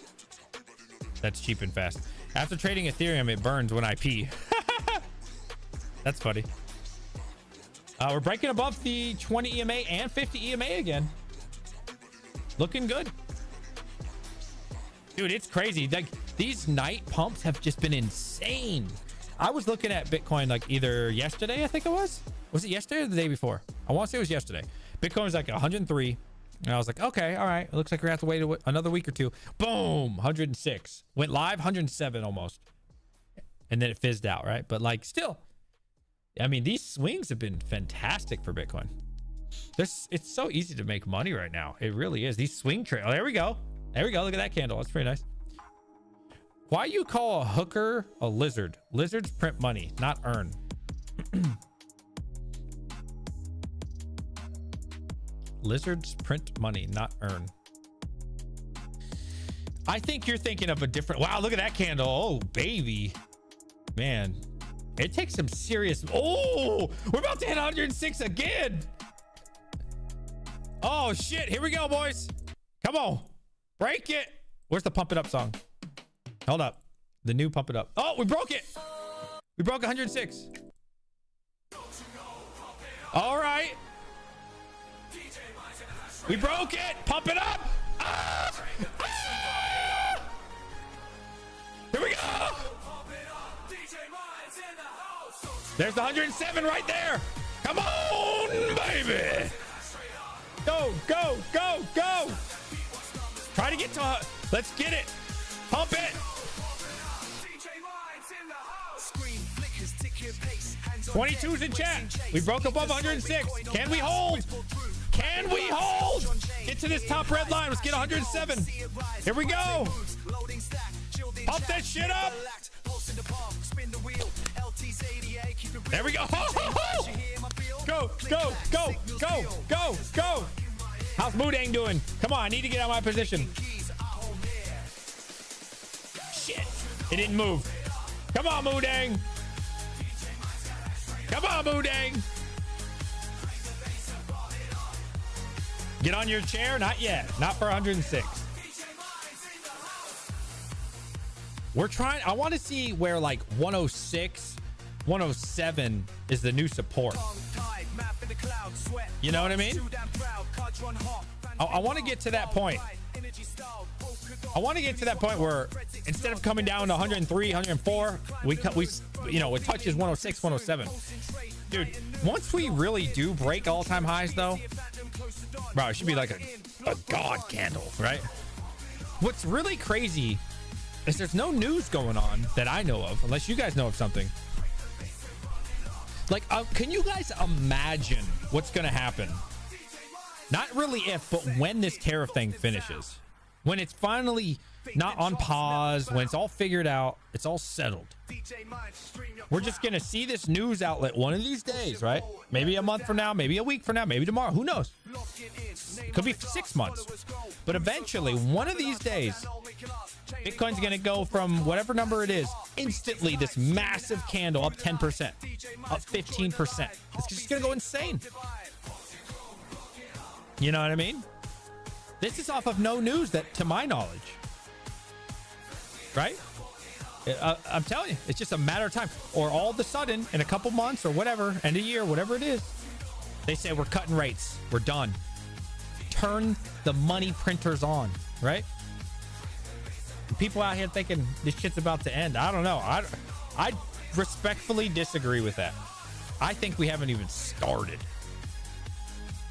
That's cheap and fast. After trading Ethereum, it burns when I pee. That's funny. We're breaking above the 20 EMA and 50 EMA again. Looking good. Dude, it's crazy. Like, these night pumps have just been insane. I was looking at Bitcoin like either yesterday, I think it was. Was it yesterday or the day before? I want to say it was yesterday. Bitcoin was like 103. And I was like, okay, all right. It looks like we're going to have to wait another week or two. Boom, 106. Went live, 107 almost. And then it fizzed out, right? But like still, I mean, these swings have been fantastic for Bitcoin. It's so easy to make money right now. It really is. These swing trades. Oh, there we go. There we go. Look at that candle. That's pretty nice. Why you call a hooker a lizard? Lizards print money, not earn. Lizards print money, not earn. I think you're thinking of a different. Wow, look at that candle. Oh, baby. Man, it takes some serious. Oh, we're about to hit 106 again. Oh, shit. Here we go, boys. Come on. Break it. Where's the Pump It Up song? Hold up. The new Pump It Up. Oh, we broke it. We broke 106. All right. We broke it. Pump it up. Ah! Ah! Here we go. There's the 107 right there. Come on, baby. Go, go, go, go. Try to get to, let's get it. Pump it. Scream Flickers, tick your pace, hands on 22's in chat. We broke above 106. Can we hold? Can we hold? Get to this top red line. Let's get 107. Here we go. Pump that shit up. There we go. Go, go, go, go, go, go. How's Moodang doing? Come on, I need to get out of my position. Shit. It didn't move. Come on, Moodang. Come on, Moodang. Get on your chair. Not yet. Not for 106. We're trying. I want to see where like 106, 107 is the new support. You know what I mean? I want to get to that point. I want to get to that point where instead of coming down to 103, 104, we you know, it touches 106, 107. Dude, once we really do break all-time highs though, bro, it should be like a god candle, right? What's really crazy is there's no news going on that I know of, unless you guys know of something. Like, can you guys imagine what's going to happen? Not really if, but when this tariff thing finishes. When it's finally not on pause, when it's all figured out, it's all settled. We're just going to see this news outlet one of these days, right? Maybe a month from now, maybe a week from now, maybe tomorrow. Who knows? It could be 6 months. But eventually, one of these days, Bitcoin's going to go from whatever number it is, instantly this massive candle up 10%, up 15%. It's just going to go insane. You know what I mean? This is off of no news that, to my knowledge, right? I'm telling you, it's just a matter of time. Or all of a sudden, in a couple months or whatever, end of year, whatever it is, they say we're cutting rates. We're done. Turn the money printers on, right? People out here thinking this shit's about to end. I don't know. I respectfully disagree with that. I think we haven't even started.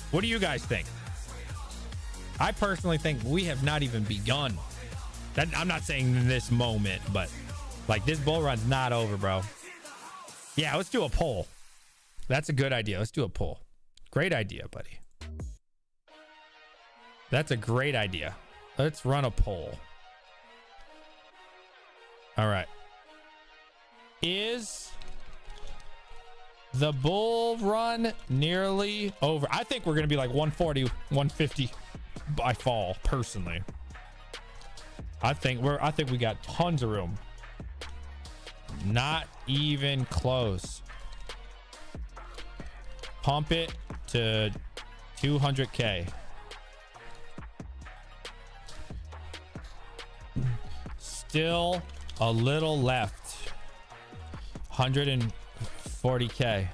What do you guys think? I personally think we have not even begun. I'm not saying in this moment, but like this bull run's not over, bro. Yeah, let's do a poll. That's a good idea. Let's do a poll. Great idea, buddy. That's a great idea. Let's run a poll. All right. Is the bull run nearly over? I think we're going to be like 140, 150 by fall, personally. I think we got tons of room. Not even close. Pump it to 200K. Still a little left. 140K.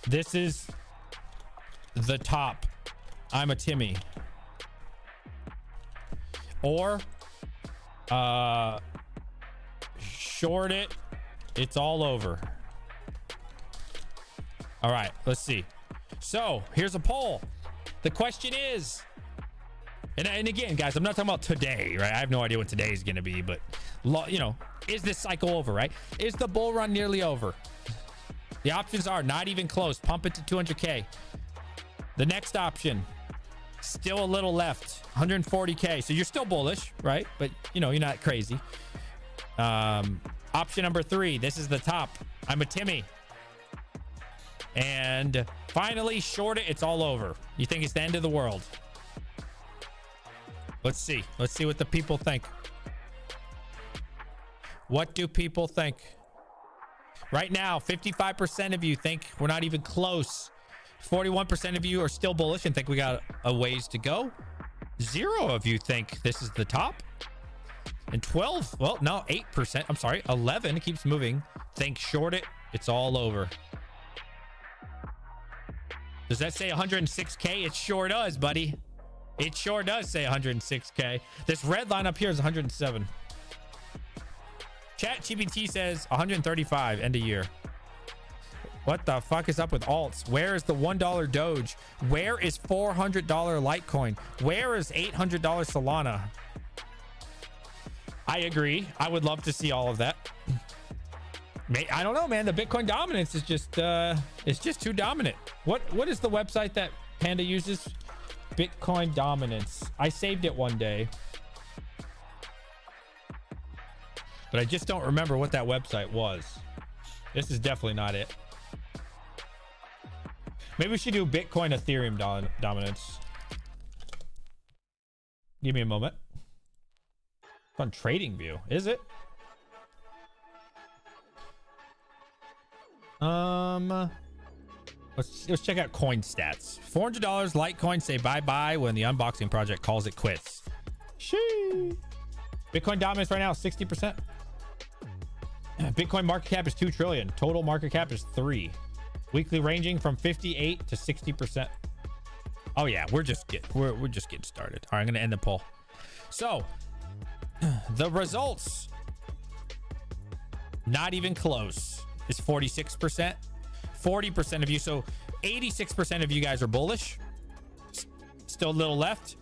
This is the top. I'm a Timmy. Or short it. It's all over. All right, let's see. So here's a poll. The question is, and again, guys, I'm not talking about today, right? I have no idea what today is going to be, but you know, is this cycle over, right? Is the bull run nearly over? The options are not even close. Pump it to 200K. The next option, still a little left, 140K. So you're still bullish, right? But you know, you're not crazy. Option number 3, this is the top. I'm a Timmy. And finally, short it. It's all over. You think it's the end of the world? Let's see. Let's see what the people think. What do people think? Right now, 55% of you think we're not even close. 41% of you are still bullish and think we got a ways to go. 0 of you think this is the top. And 12, well, no, 8%. I'm sorry, 11 keeps moving. Think short it. It's all over. Does that say 106K? It sure does, buddy. It sure does say 106K. This red line up here is 107. ChatGPT says 135 end of year. What the fuck is up with alts? Where is the $1 Doge? Where is $400 Litecoin? Where is $800 Solana? I agree. I would love to see all of that. I don't know, man. The Bitcoin dominance is just too dominant. What is the website that Panda uses? Bitcoin dominance. I saved it one day, but I just don't remember what that website was. This is definitely not it. Maybe we should do Bitcoin Ethereum dominance. Give me a moment. It's on TradingView, is it? Let's check out coin stats. $400 Litecoin say bye-bye when the unboxing project calls it quits. Shee. Bitcoin dominance right now 60%. Bitcoin market cap is 2 trillion. Total market cap is 3. Weekly ranging from 58 to 60%. Oh yeah, we're just getting started. All right, I'm gonna end the poll. So the results, not even close, is 46%. 40% of you, so 86% of you guys are bullish. Still a little left.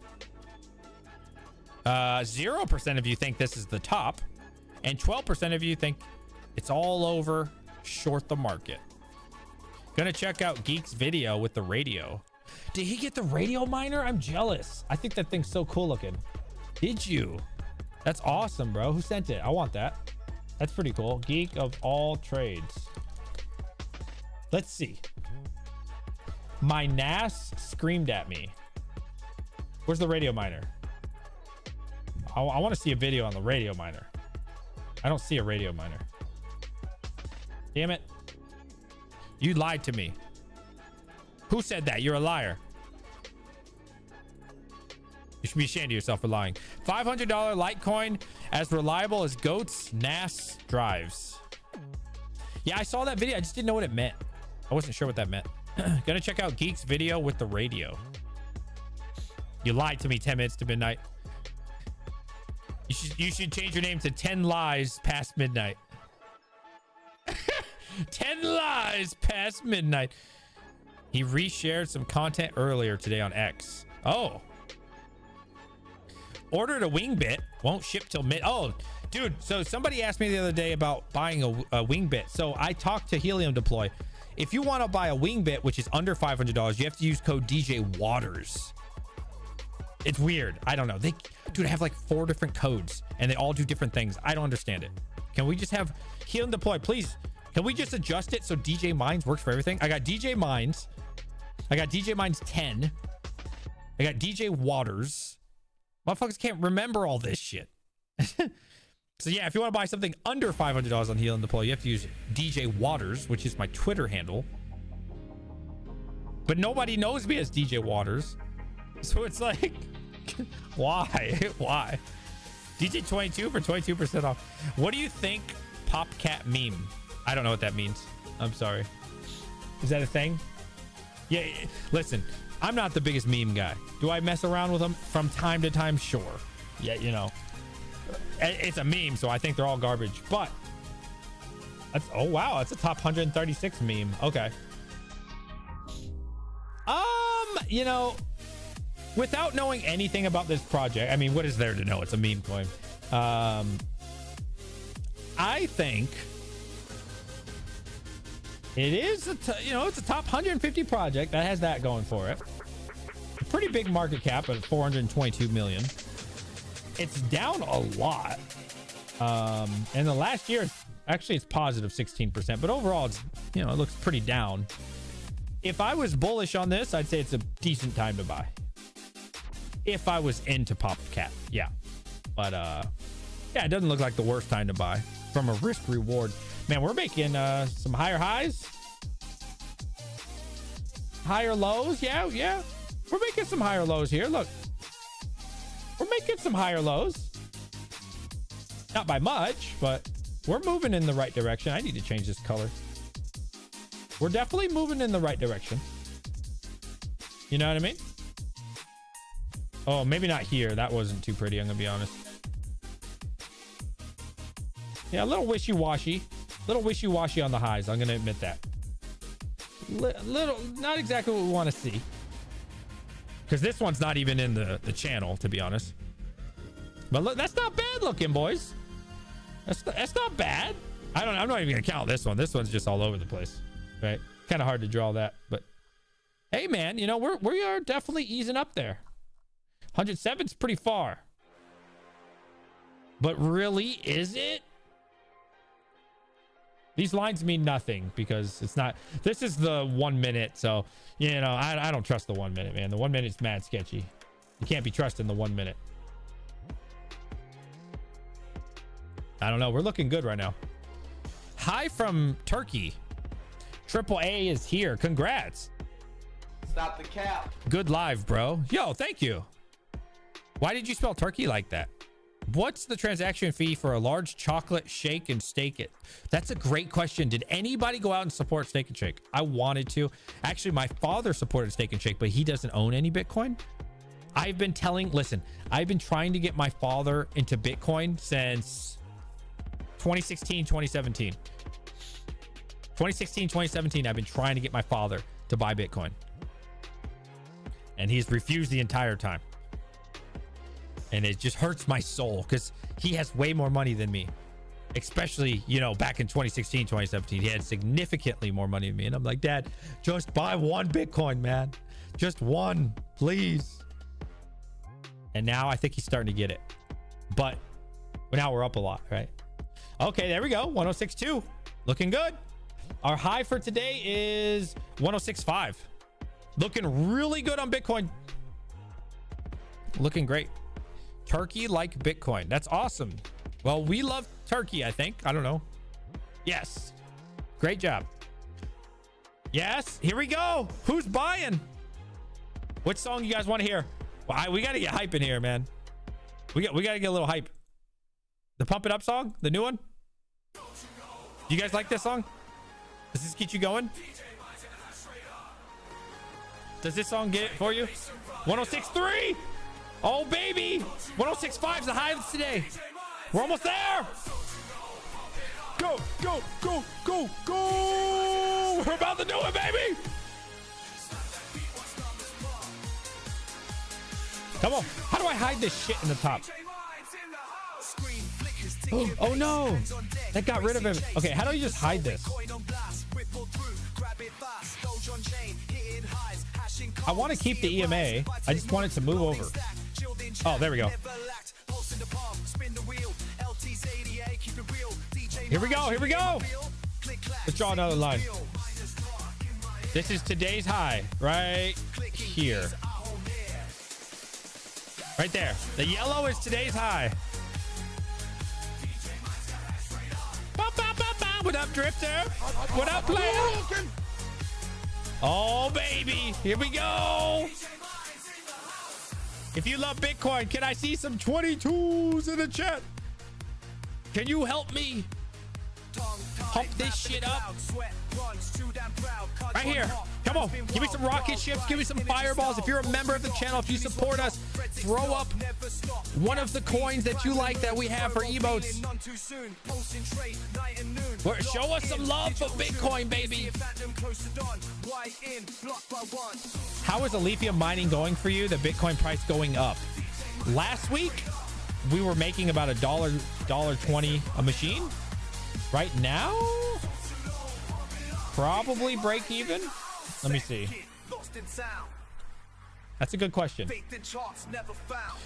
0% of you think this is the top, and 12% of you think it's all over, short the market. Gonna check out Geek's video with the radio. Did he get the radio miner? I'm jealous. I think that thing's so cool looking. Did you? That's awesome, bro. Who sent it? I want that. That's pretty cool. Geek of all trades. Let's see. My NAS screamed at me. Where's the radio miner? I want to see a video on the radio miner. I don't see a radio miner. Damn it. You lied to me. Who said that? You're a liar. You should be ashamed of yourself for lying. $500 Litecoin as reliable as GOAT's NAS drives. Yeah, I saw that video. I just didn't know what it meant. I wasn't sure what that meant. Gonna check out Geek's video with the radio. You lied to me 10 minutes to midnight. You should change your name to 10 lies past midnight. 10 lies past midnight. He reshared some content earlier today on X. Oh. Ordered a wing bit. Won't ship till mid. Oh, dude. So somebody asked me the other day about buying a wing bit. So I talked to Helium Deploy. If you want to buy a wing bit, which is under $500, you have to use code DJ Waters. It's weird. I don't know. Dude, I have like 4 different codes and they all do different things. I don't understand it. Can we just have Helium Deploy, please? Can we just adjust it so DJ Mines works for everything? I got DJ Mines. I got DJ Mines 10. I got DJ Waters. Motherfuckers can't remember all this shit. So yeah, if you want to buy something under $500 on Heal and Deploy, you have to use DJ Waters, which is my Twitter handle. But nobody knows me as DJ Waters. So it's like, why? Why? DJ 22 for 22% off. What do you think PopCat meme? I don't know what that means. I'm sorry. Is that a thing? Yeah, listen, I'm not the biggest meme guy. Do I mess around with them from time to time? Sure. Yeah, you know. It's a meme, so I think they're all garbage. But that's, oh wow, that's a top 136 meme. Okay. You know, without knowing anything about this project, I mean, what is there to know? It's a meme coin. I think it is it's a top 150 project that has that going for it. A pretty big market cap at 422 million. It's down a lot. And the last year, actually it's positive 16%, but overall it's, it looks pretty down. If I was bullish on this, I'd say it's a decent time to buy. If I was into PopCat, yeah. But yeah, it doesn't look like the worst time to buy from a risk reward. Man, we're making some higher highs, higher lows. Yeah. We're making some higher lows here. Look, we're making some higher lows. Not by much, but we're moving in the right direction. I need to change this color. We're definitely moving in the right direction. You know what I mean? Oh, maybe not here. That wasn't too pretty, I'm gonna be honest. Yeah, a little wishy-washy. Little wishy-washy on the highs. I'm gonna admit that. Little, not exactly what we want to see. Because this one's not even in the channel, to be honest. But look, that's not bad looking, boys. That's not bad. I'm not even gonna count this one. This one's just all over the place, right? Kind of hard to draw that, but hey, man, you know we are definitely easing up there. 107's pretty far, but really, is it? These lines mean nothing because it's not. This is the 1 minute, so you know I don't trust the 1 minute, man. The 1 minute's mad sketchy. You can't be trusting the 1 minute. I don't know. We're looking good right now. Hi from Turkey. Triple A is here. Congrats. Stop the cap. Good live, bro. Yo, thank you. Why did you spell turkey like that? What's the transaction fee for a large chocolate shake and stake it? That's a great question. Did anybody go out and support Steak and Shake? I wanted to. Actually, my father supported Steak and Shake, but he doesn't own any Bitcoin. I've been trying to get my father into Bitcoin since 2016, 2017. 2016, 2017, I've been trying to get my father to buy Bitcoin. And he's refused the entire time. And it just hurts my soul because he has way more money than me. Especially, you know, back in 2016, 2017, he had significantly more money than me. And I'm like, Dad, just buy one Bitcoin, man. Just one, please. And now I think he's starting to get it. But now we're up a lot, right? Okay, there we go. 106.2. Looking good. Our high for today is 106.5. Looking really good on Bitcoin. Looking great. Turkey like Bitcoin. That's awesome. Well, we love Turkey, I think. I don't know. Yes. Great job. Yes. Here we go. Who's buying? What song you guys want to hear? Well, we got to get hype in here, man. We got to get a little hype. The Pump It Up song? The new one? You guys like this song? Does this get you going? Does this song get it for you? 106.3. Oh, baby. 106.5 is the highest today. We're almost there. Go, go, go, go, go. We're about to do it, baby. Come on. How do I hide this shit in the top? Oh, no. That got rid of him. Okay, how do you just hide this? I want to keep the EMA. I just want it to move over. Oh, there we go. Here we go. Here we go. Let's draw another line. This is today's high right here. Right there. The yellow is today's high. What up, Drifter? What up, player? Oh, baby. Here we go. If you love Bitcoin, can I see some 22s in the chat? Can you help me pump this shit up? Right here. Come on. Give me some rocket ships. Give me some fireballs. If you're a member of the channel, if you support us, throw up one of the coins that you like that we have for emotes. Show us some love for Bitcoin, baby. How is Aletheum mining going for you? The Bitcoin price going up. Last week, we were making about $1.20 a machine. Right now, probably break even. Let me see. That's a good question.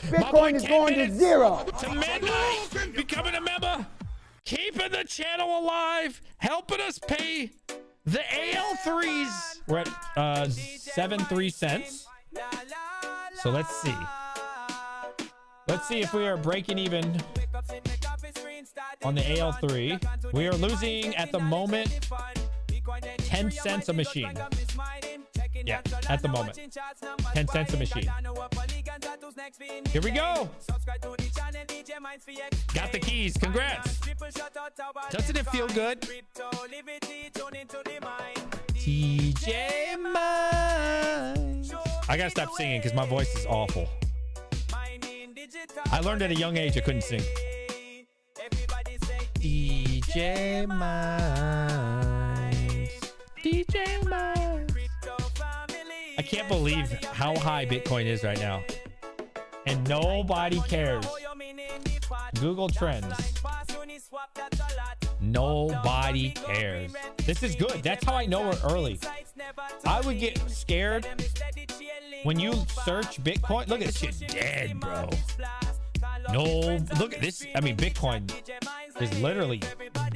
Bitcoin is going to zero. To midnight, becoming a member, keeping the channel alive, helping us pay the AL3s. We're at 73 cents. So let's see. Let's see if we are breaking even on the AL3. We are losing at the moment 10 cents a machine. Yeah, at the moment. 10 cents a machine. Here we go. Got the keys. Congrats. Doesn't it feel good? TJ Mines. I gotta stop singing because my voice is awful. I learned at a young age I couldn't sing. DJ Mines. DJ Mines. I can't believe how high Bitcoin is right now. And nobody cares. Google Trends. nobody cares. This is good. That's how I know we're early. I would get scared when you search Bitcoin. Look at this shit dead, bro. No, look at this. I mean, Bitcoin is literally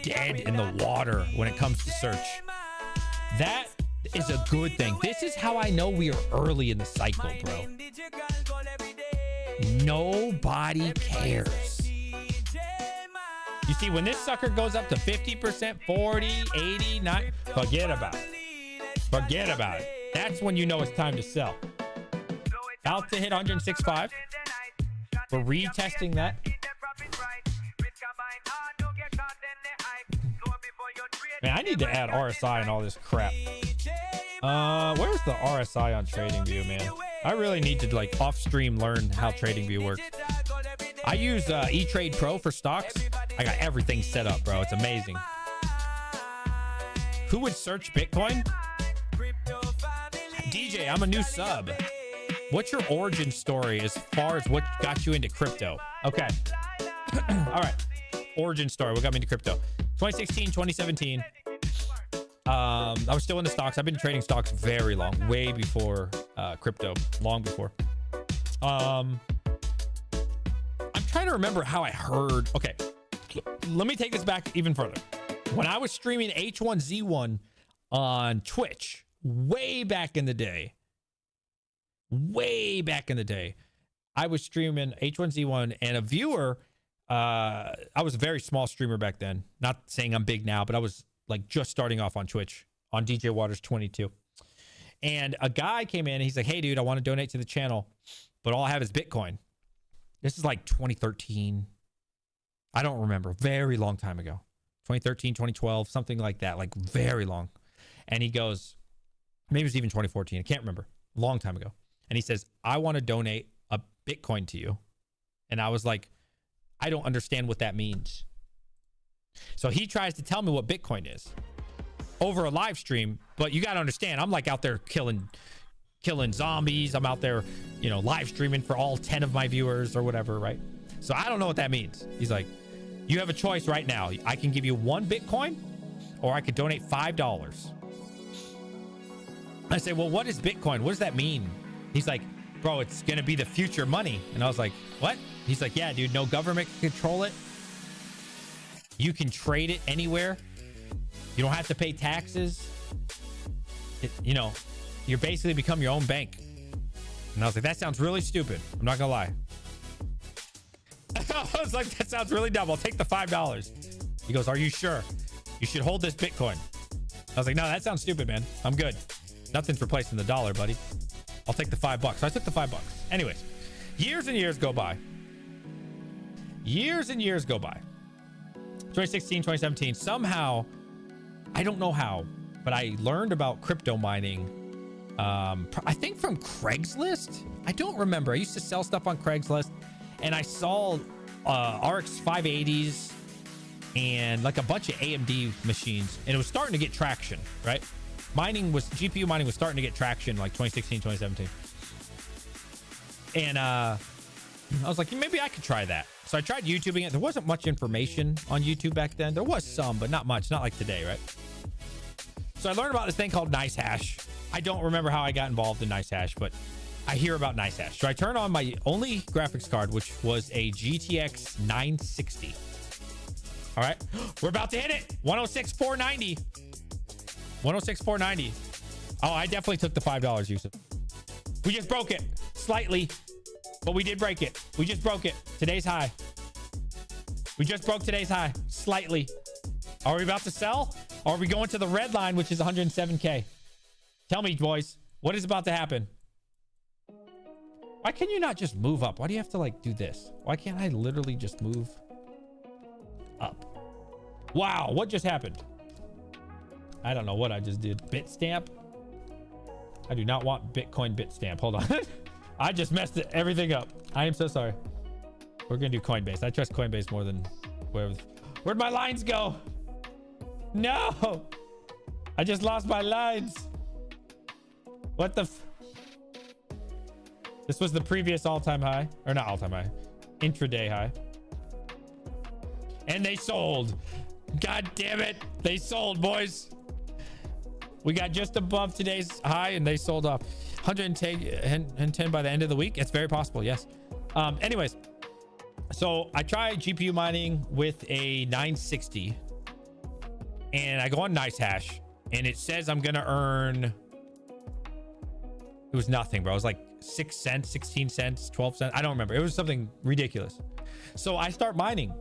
dead in the water when it comes to search. That is a good thing. This is how I know we are early in the cycle, bro. Nobody cares. You see, when this sucker goes up to 50%, 40, 80, 90, forget about it. Forget about it. That's when you know it's time to sell. Out to hit 106.5. We're retesting that. Man, I need to add RSI and all this crap. Where's the RSI on TradingView, man? I really need to like off stream learn how TradingView works. I use E-Trade Pro for stocks. I got everything set up, bro. It's amazing. Who would search Bitcoin? DJ, I'm a new sub. What's your origin story as far as what got you into crypto? Okay. All right. Origin story. What got me into crypto? 2016, 2017. I was still into stocks. I've been trading stocks very long, way before crypto, long before. I'm trying to remember how I heard. Okay. Let me take this back even further. When I was streaming H1Z1 on Twitch, way back in the day, I was streaming H1Z1 and a viewer, I was a very small streamer back then. Not saying I'm big now, but I was like just starting off on Twitch on DJ Waters 22. And a guy came in and he's like, hey dude, I want to donate to the channel, but all I have is Bitcoin. This is like 2013. I don't remember. Very long time ago. 2013, 2012, something like that. Like very long. And he goes, maybe it was even 2014. I can't remember. Long time ago. And he says, I want to donate a Bitcoin to you. And I was like, I don't understand what that means. So he tries to tell me what Bitcoin is over a live stream. But you got to understand, I'm like out there killing zombies. I'm out there, you know, live streaming for all 10 of my viewers or whatever, right? So I don't know what that means. He's like, you have a choice right now. I can give you 1 Bitcoin or I could donate $5. I say, well, what is Bitcoin? What does that mean? He's like, bro, it's going to be the future money. And I was like, what? He's like, yeah, dude, no government can control it. You can trade it anywhere. You don't have to pay taxes. You know, you're basically become your own bank. And I was like, that sounds really stupid. I'm not gonna lie. I was like, that sounds really dumb. I'll take the $5. He goes, are you sure? You should hold this Bitcoin. I was like, no, that sounds stupid, man. I'm good. Nothing's replacing the dollar, buddy. I'll take the $5. So I took the $5. Anyways, years and years go by. 2016, 2017. Somehow, I don't know how, but I learned about crypto mining. I think from Craigslist. I don't remember. I used to sell stuff on Craigslist, and I saw RX 580s and like a bunch of AMD machines, and it was starting to get traction, right? GPU mining was starting to get traction like 2016, 2017. And I was like, maybe I could try that. So I tried YouTubing it. There wasn't much information on YouTube back then. There was some, but not much. Not like today, right? So I learned about this thing called NiceHash. I don't remember how I got involved in NiceHash, but I hear about NiceHash. So I turned on my only graphics card, which was a GTX 960. All right. We're about to hit it. 106,490. 106,490. Oh, I definitely took the $5, Yusuf. We just broke it slightly, but we did break it. We just broke it. Today's high. We just broke today's high slightly. Are we about to sell? Or are we going to the red line, which is 107K? Tell me, boys, what is about to happen? Why can you not just move up? Why do you have to like do this? Why can't I literally just move up? Wow, what just happened? I don't know what I just did. Bitstamp? I do not want Bitcoin Bitstamp. Hold on. I just messed everything up. I am so sorry. We're going to do Coinbase. I trust Coinbase more than wherever. Where'd my lines go? No. I just lost my lines. What the This was the previous all-time high. Or not all-time high. Intraday high. And they sold. God damn it. They sold, boys. We got just above today's high and they sold off. 110 by the end of the week. It's very possible. Yes. Anyways, so I tried GPU mining with a 960 and I go on NiceHash and it says I'm going to earn, it was nothing, bro. It was like 6 cents, 16 cents, 12 cents. I don't remember. It was something ridiculous. So I start mining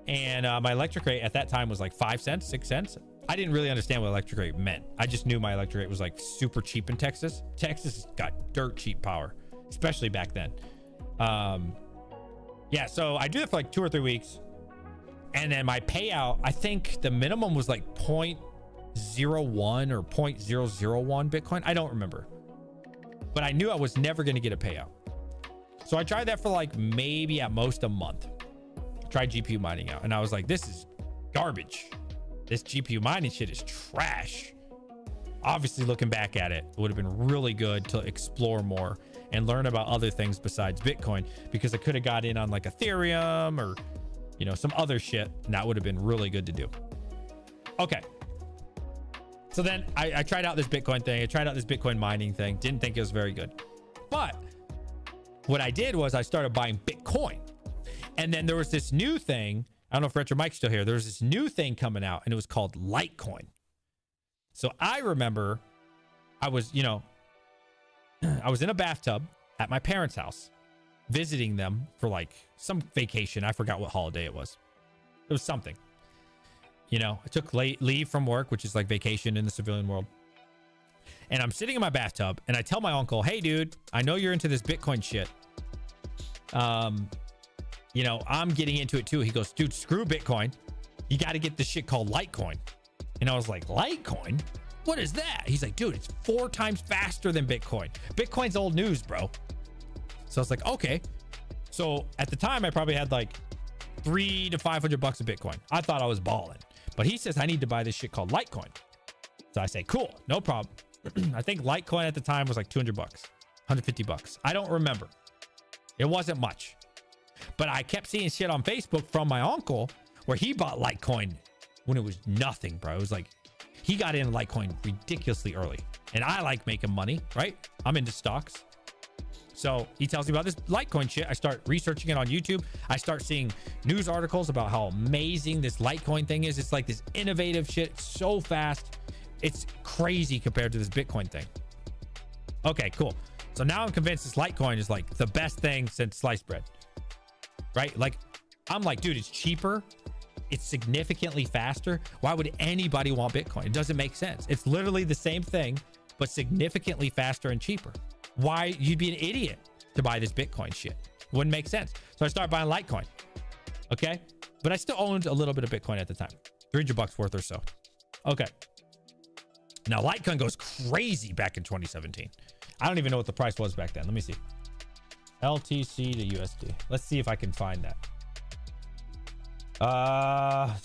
and my electric rate at that time was like 5 cents, 6 cents. I didn't really understand what electric rate meant. I just knew my electric rate was like super cheap in Texas. Texas got dirt cheap power, especially back then. Yeah, so I do that for like 2 or 3 weeks. And then my payout, I think the minimum was like 0.01 or 0.001 Bitcoin. I don't remember. But I knew I was never going to get a payout. So I tried that for like maybe at most a month. Tried GPU mining out. And I was like, this is garbage. This GPU mining shit is trash. Obviously, looking back at it, it would have been really good to explore more and learn about other things besides Bitcoin, because I could have got in on like Ethereum or, you know, some other shit. And that would have been really good to do. Okay. So then I tried out this Bitcoin thing. I tried out this Bitcoin mining thing. Didn't think it was very good. But what I did was I started buying Bitcoin. And then there was this new thing. I don't know if Retro Mike's still here. There was this new thing coming out and it was called Litecoin. So I remember I was, you know, I was in a bathtub at my parents' house visiting them for like some vacation. I forgot what holiday it was. It was something. You know, I took leave from work, which is like vacation in the civilian world. And I'm sitting in my bathtub and I tell my uncle, hey, dude, I know you're into this Bitcoin shit. You know, I'm getting into it too. He goes, dude, screw Bitcoin. You got to get this shit called Litecoin. And I was like, Litecoin? What is that? He's like, dude, it's 4 times faster than Bitcoin. Bitcoin's old news, bro. So I was like, okay. So at the time, I probably had like $300 to $500 of Bitcoin. I thought I was balling. But he says I need to buy this shit called Litecoin. So I say, cool, no problem. I think Litecoin at the time was like $200, $150. I don't remember. It wasn't much. But I kept seeing shit on Facebook from my uncle where he bought Litecoin when it was nothing, bro. It was like, he got in Litecoin ridiculously early. And I like making money, right? I'm into stocks. So he tells me about this Litecoin shit. I start researching it on YouTube. I start seeing news articles about how amazing this Litecoin thing is. It's like this innovative shit. It's so fast. It's crazy compared to this Bitcoin thing. Okay, cool. So now I'm convinced this Litecoin is like the best thing since sliced bread, right? Like, I'm like, dude, it's cheaper. It's significantly faster. Why would anybody want Bitcoin? It doesn't make sense. It's literally the same thing, but significantly faster and cheaper. Why? You'd be an idiot to buy this Bitcoin shit. Wouldn't make sense. So I start buying Litecoin. Okay. But I still owned a little bit of Bitcoin at the time. $300 worth or so. Okay. Now Litecoin goes crazy back in 2017. I don't even know what the price was back then. Let me see. LTC to USD. Let's see if I can find that.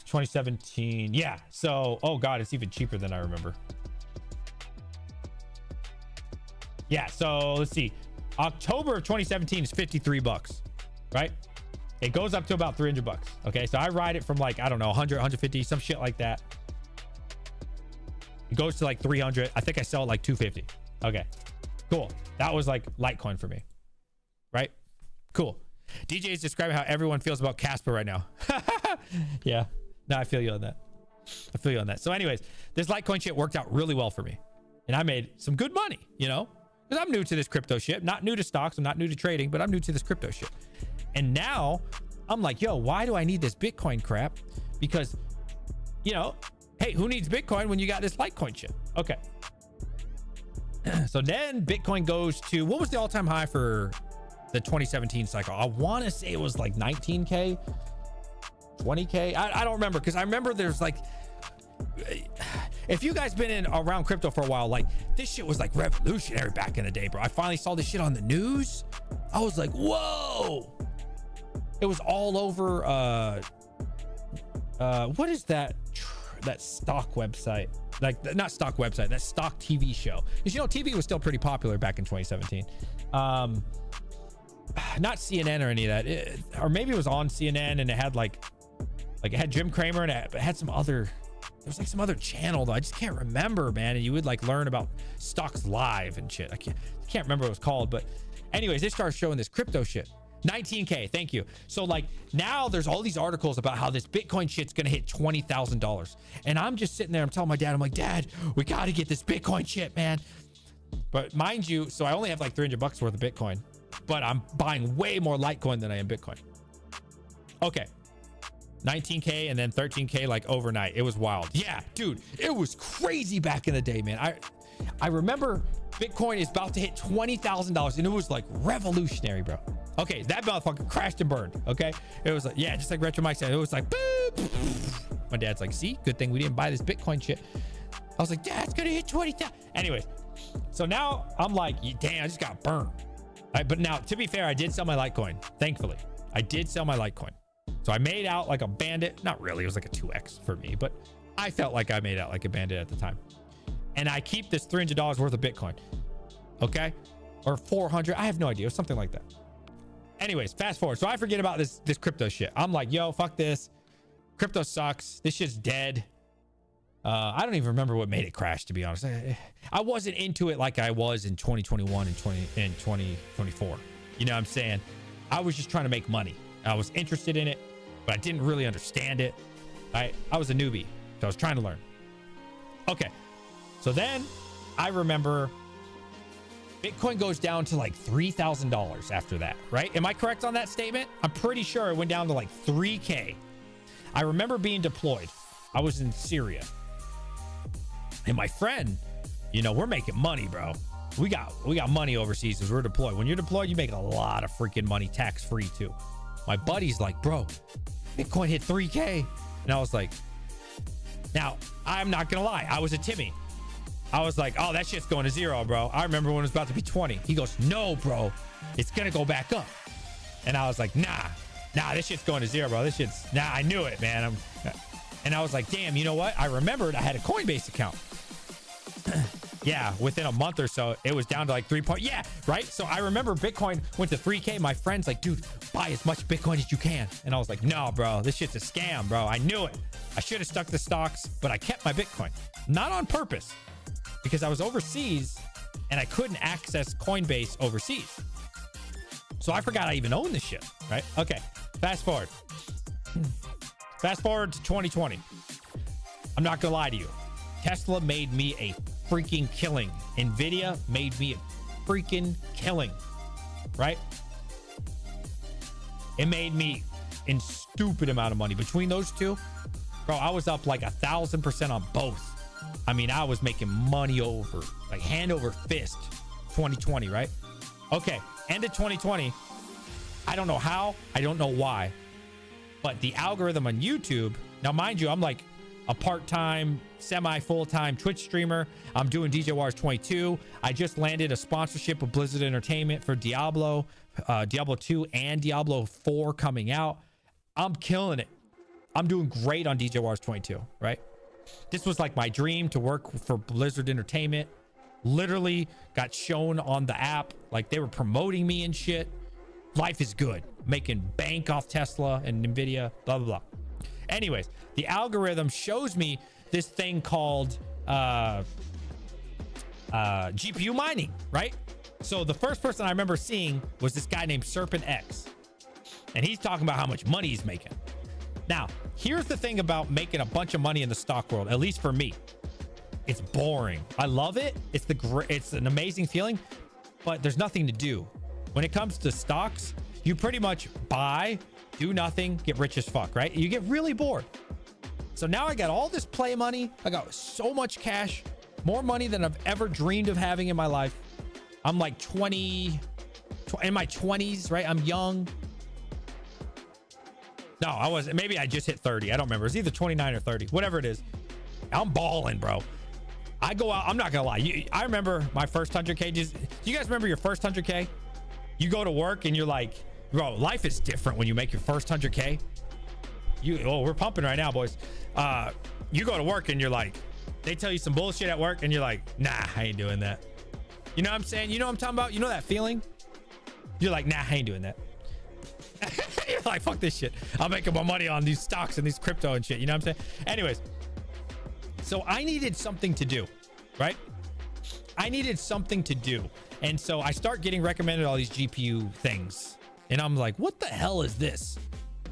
2017. Yeah. So, oh God, it's even cheaper than I remember. Yeah, so let's see. October of 2017 is $53, right? It goes up to about $300. Okay, so I ride it from like, I don't know, 100, 150, some shit like that. It goes to like 300. I think I sell it like 250. Okay, cool. That was like Litecoin for me, right? Cool. DJ is describing how everyone feels about Casper right now. Yeah, no, I feel you on that. I feel you on that. So anyways, this Litecoin shit worked out really well for me. And I made some good money, you know? Because I'm new to this crypto shit. Not new to stocks. I'm not new to trading, but I'm new to this crypto shit. And now I'm like, yo, why do I need this Bitcoin crap? Because, you know, hey, who needs Bitcoin when you got this Litecoin shit? Okay. So then Bitcoin goes to, what was the all-time high for the 2017 cycle? I want to say it was like 19K, 20K. I don't remember, because I remember there's like, if you guys been in around crypto for a while, like this shit was like revolutionary back in the day, bro. I finally saw this shit on the news. I was like, whoa. It was all over. What is that stock website? Like, not stock website, that stock TV show. Because, you know, TV was still pretty popular back in 2017. Not CNN or any of that. Or maybe it was on CNN and it had like Like it had Jim Cramer and it had some other, there was like some other channel though. I just can't remember, man. And you would like learn about stocks live and shit. I can't remember what it was called, but anyways, they started showing this crypto shit. 19K, thank you. So like now there's all these articles about how this Bitcoin shit's gonna hit $20,000. And I'm just sitting there, I'm telling my dad, I'm like, Dad, we gotta get this Bitcoin shit, man. But mind you, so I only have like $300 worth of Bitcoin, but I'm buying way more Litecoin than I am Bitcoin. Okay. 19K and then 13K like overnight. It was wild. Yeah, dude, it was crazy back in the day, man. I remember Bitcoin is about to hit $20,000 and it was like revolutionary, bro. Okay, that motherfucker crashed and burned. Okay, it was like, yeah, just like Retro Mike said, it was like boop. My dad's like, see, good thing we didn't buy this Bitcoin shit. I was like, Dad's gonna hit 20,000. Anyways, so now I'm like, damn, I just got burned. But now, to be fair, I did sell my Litecoin. Thankfully, I did sell my Litecoin. So I made out like a bandit. Not really, it was like a 2x for me, but I felt like I made out like a bandit at the time. And I keep this $300 worth of Bitcoin. Okay, or 400. I have no idea. It was something like that. Anyways, fast forward. So I forget about this crypto shit. I'm like, yo, fuck this. Crypto sucks. This shit's dead. I don't even remember what made it crash, to be honest. I wasn't into it like I was in 2021 and 2024. You know what I'm saying? I was just trying to make money. I was interested in it, but I didn't really understand it. I was a newbie, so I was trying to learn. Okay. So then I remember Bitcoin goes down to like $3,000 after that, right? Am I correct on that statement? I'm pretty sure it went down to like 3K. I remember being deployed. I was in Syria. And my friend, you know, we're making money, bro. We got money overseas as we're deployed. When you're deployed, you make a lot of freaking money, tax-free too. My buddy's like, bro, Bitcoin hit 3K. And I was like, now, I'm not gonna lie, I was a Timmy. I was like, oh, that shit's going to zero, bro. I remember when it was about to be 20. He goes, no, bro, it's gonna go back up. And I was like, nah, this shit's going to zero, bro. This shit's, nah, I knew it, man. And I was like, damn, you know what? I remembered I had a Coinbase account. Yeah, within a month or so, it was down to like 3 point. Yeah, right. So I remember Bitcoin went to 3K. My friend's like, dude, buy as much Bitcoin as you can. And I was like, no, bro, this shit's a scam, bro. I knew it. I should have stuck to stocks, but I kept my Bitcoin. Not on purpose, because I was overseas and I couldn't access Coinbase overseas. So I forgot I even owned this shit, right? Okay, fast forward. Fast forward to 2020. I'm not gonna lie to you. Tesla made me a freaking killing. Nvidia made me a freaking killing, right? It made me a stupid amount of money. Between those two, bro, I was up like 1,000% on both. I mean, I was making money over, like hand over fist. 2020, right? Okay, end of 2020. I don't know how, I don't know why, but the algorithm on YouTube, now mind you, I'm like a part-time, semi-full-time Twitch streamer. I'm doing DJ Wars 22. I just landed a sponsorship with Blizzard Entertainment for Diablo 2 and Diablo 4 coming out. I'm killing it. I'm doing great on DJ Wars 22, right? This was like my dream to work for Blizzard Entertainment. Literally got shown on the app. Like they were promoting me and shit. Life is good. Making bank off Tesla and Nvidia, blah, blah, blah. Anyways, the algorithm shows me this thing called GPU mining, right? So the first person I remember seeing was this guy named Serpent X. And he's talking about how much money he's making. Now, here's the thing about making a bunch of money in the stock world, at least for me. It's boring. I love it. It's an amazing feeling, but there's nothing to do. When it comes to stocks, you pretty much buy, do nothing, get rich as fuck, right? You get really bored. So now I got all this play money. I got so much cash, more money than I've ever dreamed of having in my life. I'm like in my 20s, right? I'm young. No, I wasn't. Maybe I just hit 30. I don't remember. It's either 29 or 30, whatever it is. I'm balling, bro. I go out. I'm not going to lie. I remember my first 100K. Do you guys remember your first 100K? You go to work and you're like, bro, life is different when you make your first 100K. We're pumping right now, boys. You go to work and you're like, they tell you some bullshit at work and you're like, nah, I ain't doing that. You know what I'm saying? You know what I'm talking about? You know that feeling? You're like, nah, I ain't doing that. You're like, fuck this shit. I'm making my money on these stocks and these crypto and shit. You know what I'm saying? Anyways, so I needed something to do, right? I needed something to do. And so I start getting recommended all these GPU things. And I'm like, what the hell is this?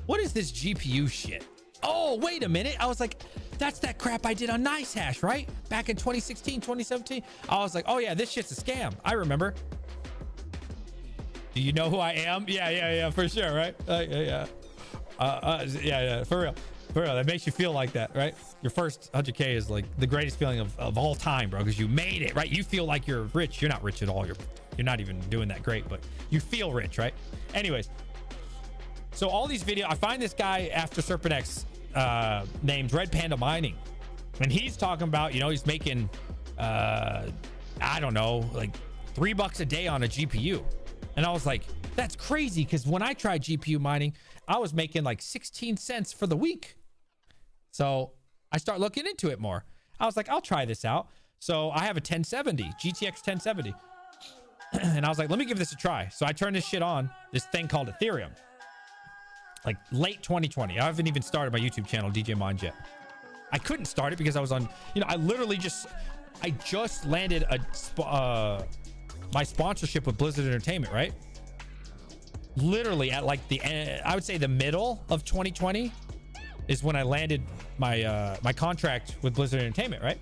What is this GPU shit? Oh, wait a minute. I was like, that's that crap I did on NiceHash, right? Back in 2016, 2017. I was like, oh yeah, this shit's a scam. I remember. Do you know who I am? Yeah, for sure, right? Yeah, for real. For real. That makes you feel like that, right? Your first 100K is like the greatest feeling of all time, bro, because you made it, right? You feel like you're rich. You're not rich at all. You're not even doing that great, but you feel rich, right? Anyways, so all these videos, I find this guy after Serpent X named Red Panda Mining, and he's talking about, you know, he's making I don't know, like $3 a day on a GPU. And I was like, that's crazy, because when I tried GPU mining, I was making like 16 cents for the week. So I start looking into it more. I was like, I'll try this out. So I have a 1070, GTX 1070. And I was like, let me give this a try. So I turned this shit on, this thing called Ethereum. Like late 2020. I haven't even started my YouTube channel, DJ Mind yet. I couldn't start it because I was on, you know, I just landed my sponsorship with Blizzard Entertainment, right? Literally at like the end, I would say the middle of 2020 is when I landed my my contract with Blizzard Entertainment, right?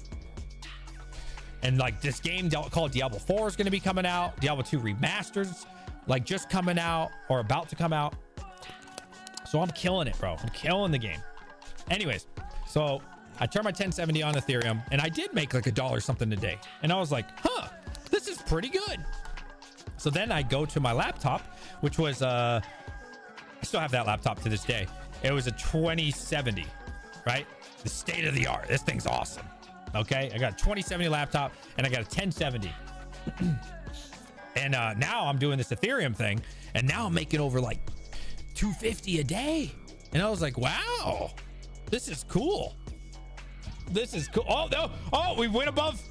And like this game called Diablo 4 is going to be coming out. Diablo 2 remasters, like just coming out or about to come out. So I'm killing it, bro. I'm killing the game. Anyways, so I turned my 1070 on Ethereum, and I did make like $1 something a day. And I was like, huh, this is pretty good. So then I go to my laptop, which was I still have that laptop to this day. It was a 2070, right? The state of the art. This thing's awesome. Okay, I got a 2070 laptop and I got a 1070. And now I'm doing this Ethereum thing, and now I'm making over like $250 a day. And I was like, wow, this is cool. This is cool. Oh no, oh, we went above.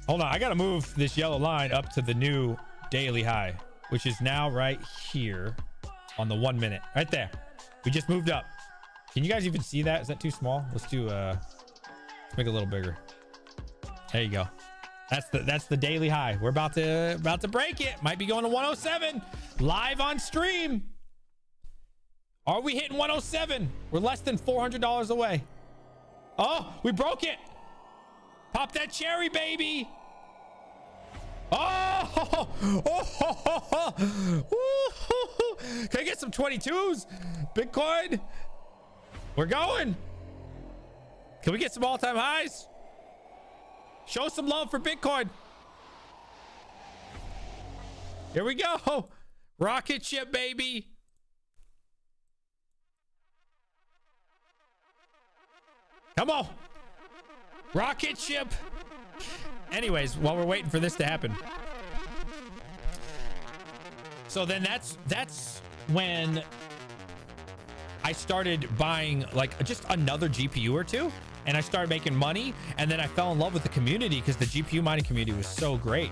Hold on, I gotta move this yellow line up to the new daily high, which is now right here on the 1 minute, right there. We just moved up. Can you guys even see that? Is that too small? Let's do let's make it a little bigger. There you go. That's the daily high. We're about to break it. Might be going to 107 live on stream. Are we hitting 107? We're less than $400 away. Oh, we broke it. Pop that cherry, baby. Oh, can I get some 22s? Bitcoin. We're going. Can we get some all-time highs? Show some love for Bitcoin. Here we go. Rocket ship, baby. Come on. Rocket ship. Anyways, while we're waiting for this to happen. So then that's when I started buying like just another GPU or two, and I started making money, and then I fell in love with the community because the GPU mining community was so great.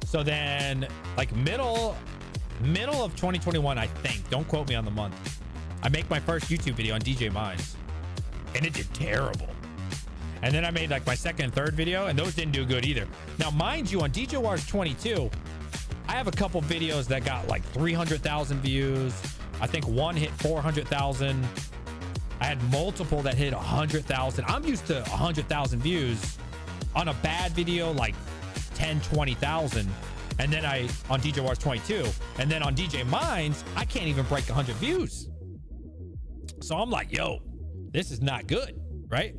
So then like middle of 2021, I think, don't quote me on the month, I make my first YouTube video on DJ Mines, and it did terrible. And then I made like my second and third video, and those didn't do good either. Now, mind you, on DJ Wars 22, I have a couple videos that got like 300,000 views. I think one hit 400,000. I had multiple that hit 100,000. I'm used to 100,000 views on a bad video, like 10, 20,000. And then on DJ Wars 22, and then on DJ Mines, I can't even break 100 views. So I'm like, yo, this is not good, right?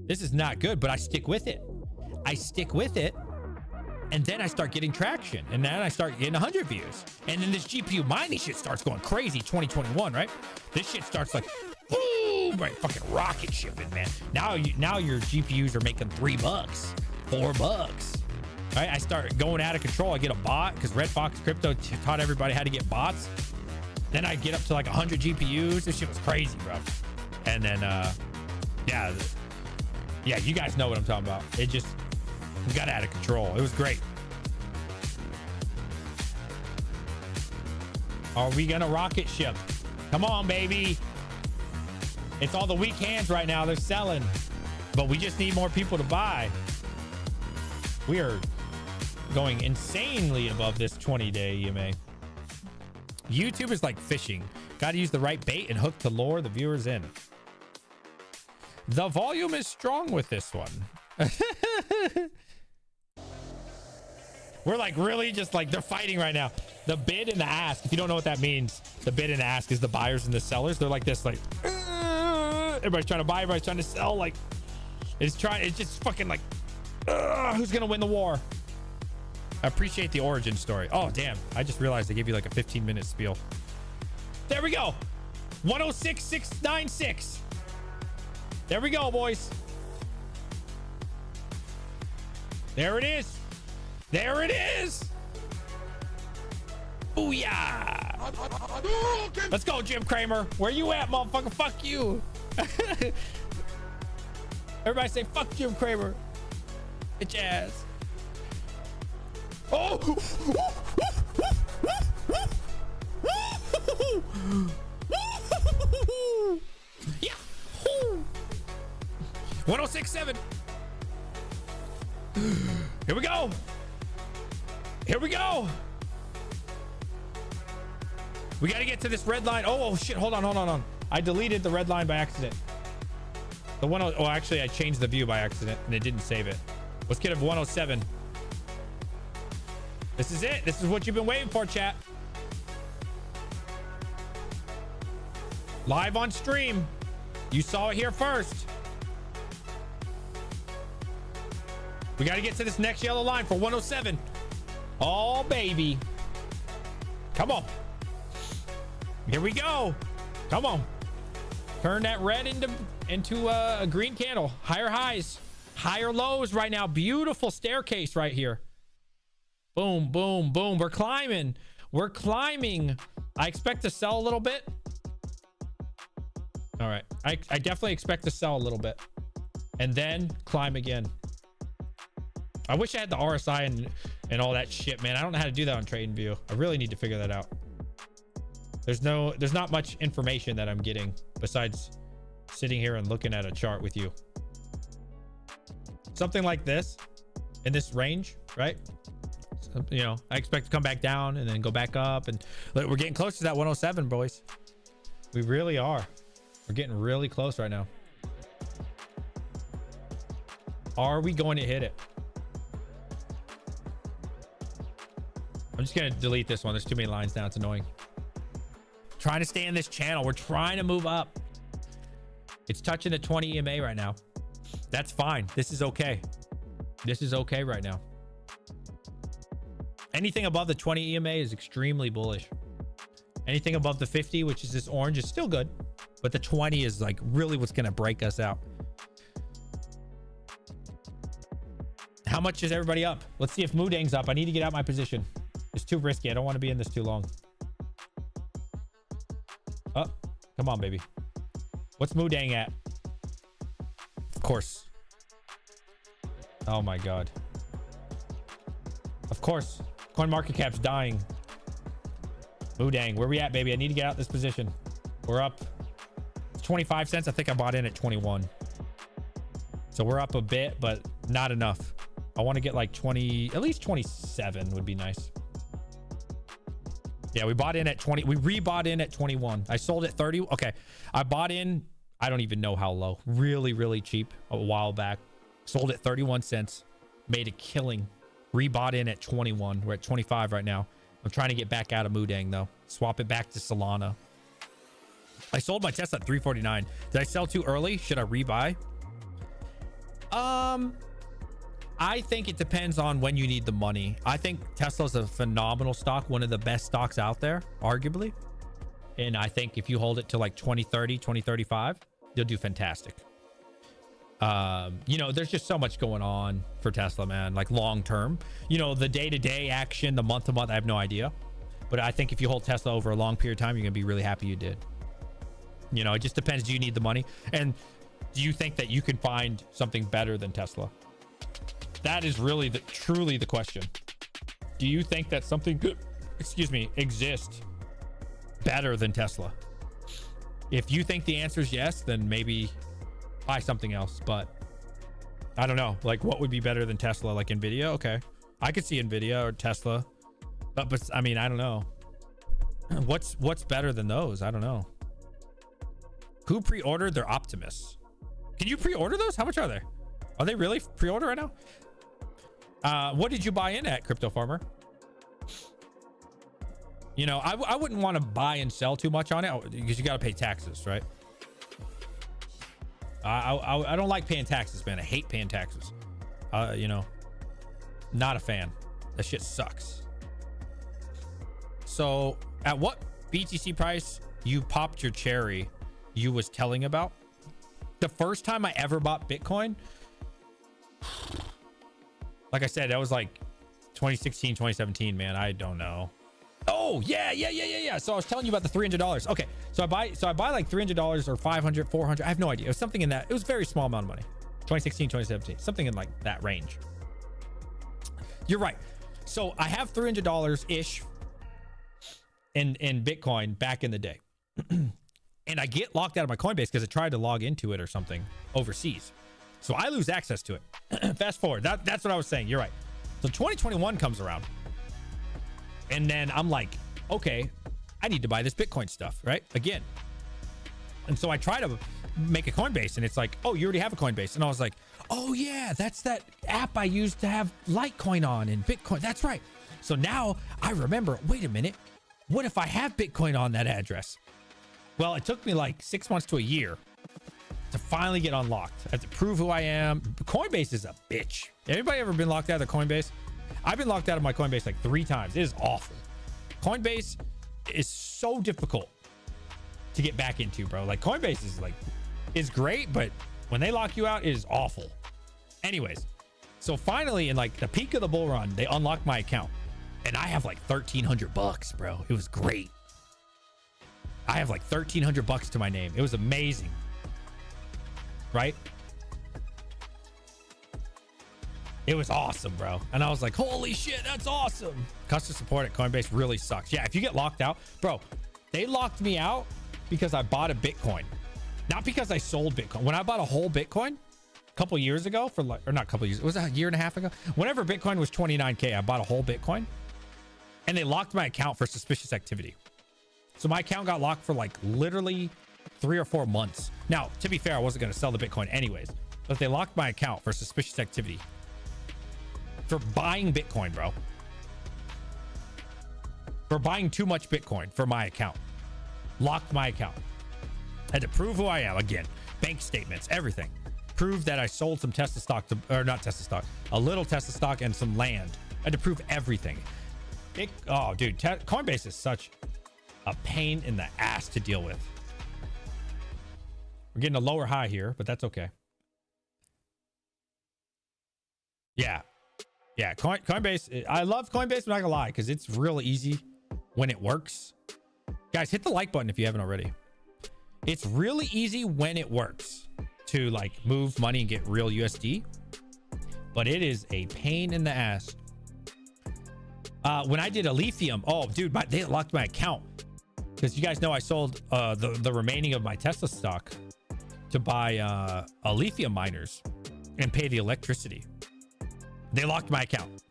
This is not good, but I stick with it. And then I start getting traction, and then I start getting 100 views. And then this GPU mining shit starts going crazy. 2021, right? This shit starts like, boom, right? Fucking rocket shipping, man. Now your GPUs are making $3, $4, right? I start going out of control. I get a bot because Red Fox Crypto taught everybody how to get bots. Then I get up to like 100 GPUs. This shit was crazy, bro. And then, yeah, you guys know what I'm talking about. It just got out of control. It was great. Are we gonna rocket ship? Come on, baby. It's all the weak hands right now. They're selling, but we just need more people to buy. We are going insanely above this 20-day EMA. YouTube is like fishing. Got to use the right bait and hook to lure the viewers in. The volume is strong with this one. We're like really just like they're fighting right now. The bid and the ask. If you don't know what that means, the bid and the ask is the buyers and the sellers. They're like this, like everybody's trying to buy, everybody's trying to sell. Like it's just fucking like who's gonna win the war? I appreciate the origin story. Oh damn! I just realized I gave you like a 15-minute spiel. There we go. 106,696. There we go, boys. There it is. There it is. Booyah. Let's go, Jim Cramer. Where you at, motherfucker? Fuck you. Everybody say, fuck Jim Cramer. Bitch ass. Oh. Yeah. 106.7. Here we go. Here we go. We got to get to this red line. Oh shit. Hold on. I deleted the red line by accident. The one. Oh, actually, I changed the view by accident and it didn't save it. Let's get a 107. This is it. This is what you've been waiting for, chat. Live on stream. You saw it here first. We got to get to this next yellow line for 107. Oh, baby. Come on. Here we go. Come on. Turn that red into a green candle. Higher highs, higher lows right now. Beautiful staircase right here. Boom, boom, boom. We're climbing. We're climbing. I expect to sell a little bit. All right. I definitely expect to sell a little bit and then climb again. I wish I had the RSI and all that shit, man. I don't know how to do that on TradingView. I really need to figure that out. There's not much information that I'm getting besides sitting here and looking at a chart with you. Something like this in this range, right? So, you know, I expect to come back down and then go back up, and look, we're getting close to that 107, boys. We really are. We're getting really close right now. Are we going to hit it? I'm just going to delete this one. There's too many lines now. It's annoying. Trying to stay in this channel. We're trying to move up. It's touching the 20 EMA right now. That's fine. This is okay. This is okay right now. Anything above the 20 EMA is extremely bullish. Anything above the 50, which is this orange, is still good. But the 20 is like really what's going to break us out. How much is everybody up? Let's see if Moodang's up. I need to get out my position. It's too risky. I don't want to be in this too long. Oh, come on, baby. What's Moodang at? Of course. Oh my God. Of course. CoinMarketCap's dying. Moodang, where we at, baby? I need to get out this position. We're up 25 cents. I think I bought in at 21. So we're up a bit, but not enough. I want to get like 20, at least 27 would be nice. Yeah, we bought in at 20. We rebought in at 21. I sold at 30. Okay. I bought in, I don't even know how low. Really, really cheap a while back. Sold at 31 cents. Made a killing. Rebought in at 21. We're at 25 right now. I'm trying to get back out of Moodang though. Swap it back to Solana. I sold my Tesla at 349. Did I sell too early? Should I rebuy? I think it depends on when you need the money. I think Tesla's a phenomenal stock, one of the best stocks out there, arguably. And I think if you hold it to like 2030, 2035, you'll do fantastic. You know, there's just so much going on for Tesla, man, like long term. You know, the day-to-day action, the month-to-month, I have no idea. But I think if you hold Tesla over a long period of time, you're going to be really happy you did. You know, it just depends. Do you need the money? And do you think that you can find something better than Tesla? That is really truly the question. Do you think that something good, exists better than Tesla? If you think the answer is yes, then maybe buy something else. But I don't know. Like, what would be better than Tesla? Like Nvidia? Okay, I could see Nvidia or Tesla. But I mean, I don't know. What's better than those? I don't know. Who pre-ordered their Optimus? Can you pre-order those? How much are they? Are they really pre-order right now? What did you buy in at, Crypto Farmer? You know, I wouldn't want to buy and sell too much on it because you got to pay taxes, right? I don't like paying taxes, man. I hate paying taxes. You know, not a fan. That shit sucks. So at what BTC price you popped your cherry you was telling about? The first time I ever bought Bitcoin, like I said, that was like 2016, 2017, man. I don't know. Oh, yeah. So I was telling you about the $300. Okay. So I buy like $300 or 500, 400. I have no idea. It was something in that. It was a very small amount of money. 2016, 2017, something in like that range. You're right. So I have $300 ish in Bitcoin back in the day. And I get locked out of my Coinbase because I tried to log into it or something overseas. So I lose access to it. Fast forward. That's what I was saying. You're right. So 2021 comes around. And then I'm like, okay, I need to buy this Bitcoin stuff, right? Again. And so I try to make a Coinbase and it's like, oh, you already have a Coinbase. And I was like, oh yeah, that's that app I used to have Litecoin on and Bitcoin. That's right. So now I remember, wait a minute. What if I have Bitcoin on that address? Well, it took me like 6 months to a year to finally get unlocked. I have to prove who I am. Coinbase is a bitch. Anybody ever been locked out of their Coinbase? I've been locked out of my Coinbase like 3 times. It is awful. Coinbase is so difficult to get back into, bro. Like Coinbase is great, but when they lock you out, it is awful. Anyways, so finally in like the peak of the bull run, they unlocked my account and I have like $1,300, bro. It was great. I have like $1,300 to my name. It was amazing. Right? It was awesome, bro. And I was like, holy shit, that's awesome. Customer support at Coinbase really sucks. Yeah, if you get locked out, bro, they locked me out because I bought a Bitcoin. Not because I sold Bitcoin. When I bought a whole Bitcoin a couple years ago for like, or not a couple years, it was a year and a half ago. Whenever Bitcoin was 29K, I bought a whole Bitcoin and they locked my account for suspicious activity. So my account got locked for like literally 3 or 4 months. Now, to be fair, I wasn't going to sell the Bitcoin anyways, but they locked my account for suspicious activity. For buying Bitcoin, bro. For buying too much Bitcoin for my account. Locked my account. Had to prove who I am. Again, bank statements, everything. Prove that I sold some Tesla stock, or not Tesla stock, a little Tesla stock and some land. Had to prove everything. Oh, dude, Coinbase is such a pain in the ass to deal with. We're getting a lower high here, but that's okay. Yeah. Yeah, Coinbase. I love Coinbase, I'm not gonna lie, because it's real easy when it works. Guys, hit the like button if you haven't already. It's really easy when it works to like move money and get real USD, but it is a pain in the ass. When I did a lithium, oh dude, they locked my account because you guys know I sold the remaining of my Tesla stock to buy lithium miners and pay the electricity. They locked my account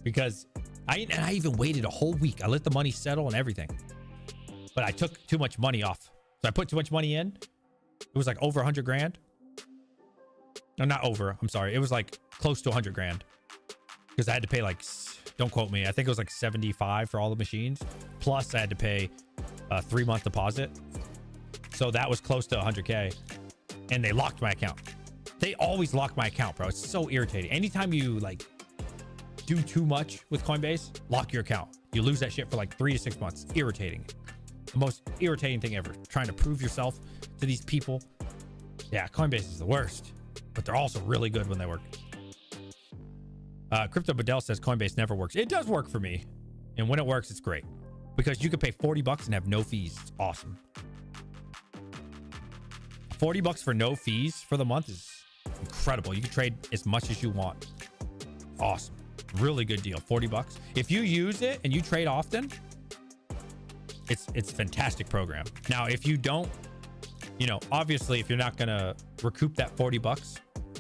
because I even waited a whole week. I let the money settle and everything, but I took too much money off. So I put too much money in. It was like over 100 grand. No, not over. I'm sorry. It was like close to 100 grand because I had to pay like, don't quote me, I think it was like 75 for all the machines. Plus I had to pay a 3-month deposit. So that was close to 100K and they locked my account. They always lock my account, bro. It's so irritating. Anytime you like do too much with Coinbase, lock your account. You lose that shit for like 3 to 6 months. Irritating. The most irritating thing ever. Trying to prove yourself to these people. Yeah, Coinbase is the worst, but they're also really good when they work. Crypto Bedell says Coinbase never works. It does work for me. And when it works, it's great because you could pay $40 and have no fees. It's awesome. $40 for no fees for the month is incredible. You can trade as much as you want. Awesome. Really good deal. $40. If you use it and you trade often, It's a fantastic program. Now, if you don't, you know, obviously if you're not gonna recoup that 40 bucks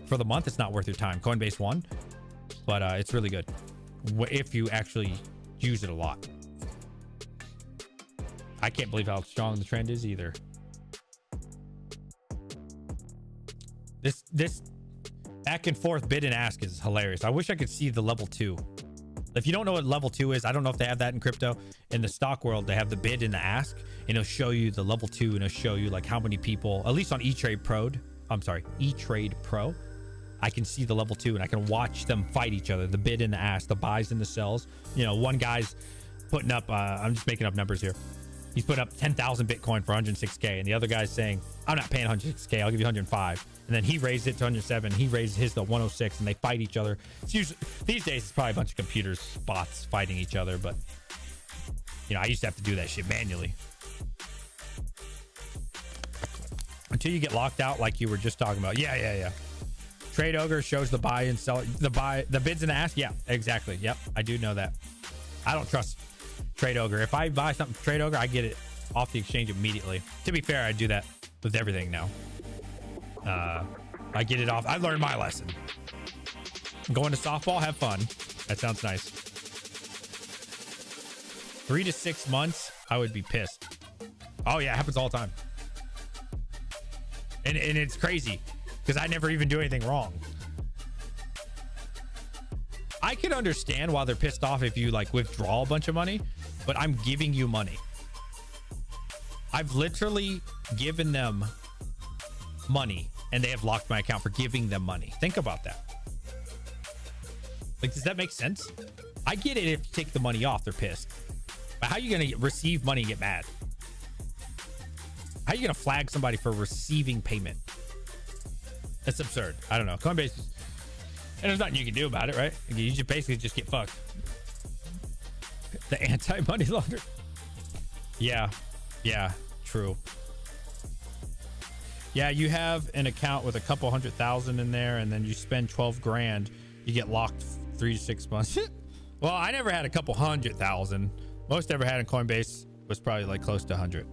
for the month, it's not worth your time. Coinbase won, but it's really good if you actually use it a lot. I can't believe how strong the trend is either. This back and forth bid and ask is hilarious. I wish I could see the level 2. If you don't know what level 2 is, I don't know if they have that in crypto. In the stock world, they have the bid and the ask, and it'll show you the level 2, and it'll show you like how many people, at least on eTrade Pro, I can see the level 2 and I can watch them fight each other. The bid and the ask, the buys and the sells. You know, one guy's putting up, I'm just making up numbers here. He's put up 10,000 Bitcoin for 106K, and the other guy's saying, I'm not paying 106K, I'll give you 105. And then he raised it to 107, he raised his to 106, and they fight each other. It's usually, these days, it's probably a bunch of computers, bots fighting each other, but you know, I used to have to do that shit manually. Until you get locked out, like you were just talking about. Yeah. Trade Ogre shows the buy and sell, the bids and the ask. Yeah, exactly. Yep, I do know that. I don't trust Trade Ogre. If I buy something from Trade Ogre, I get it off the exchange immediately. To be fair, I do that with everything now. I get it off. I learned my lesson. Going to softball, have fun. That sounds nice. 3 to 6 months, I would be pissed. Oh yeah, it happens all the time. And it's crazy because I never even do anything wrong. I can understand why they're pissed off if you like withdraw a bunch of money, but I'm giving you money. I've literally given them money and they have locked my account for giving them money. Think about that. Like, does that make sense? I get it if you take the money off, they're pissed. But how are you going to receive money and get mad? How are you going to flag somebody for receiving payment? That's absurd. I don't know. Coinbase, and there's nothing you can do about it, right? You just basically just get fucked. The anti-money laundering. Yeah, true. Yeah, you have an account with a couple 100,000 in there, and then you spend 12 grand, you get locked 3 to 6 months. Well, I never had a couple 100,000. Most I ever had in Coinbase was probably like close to 100.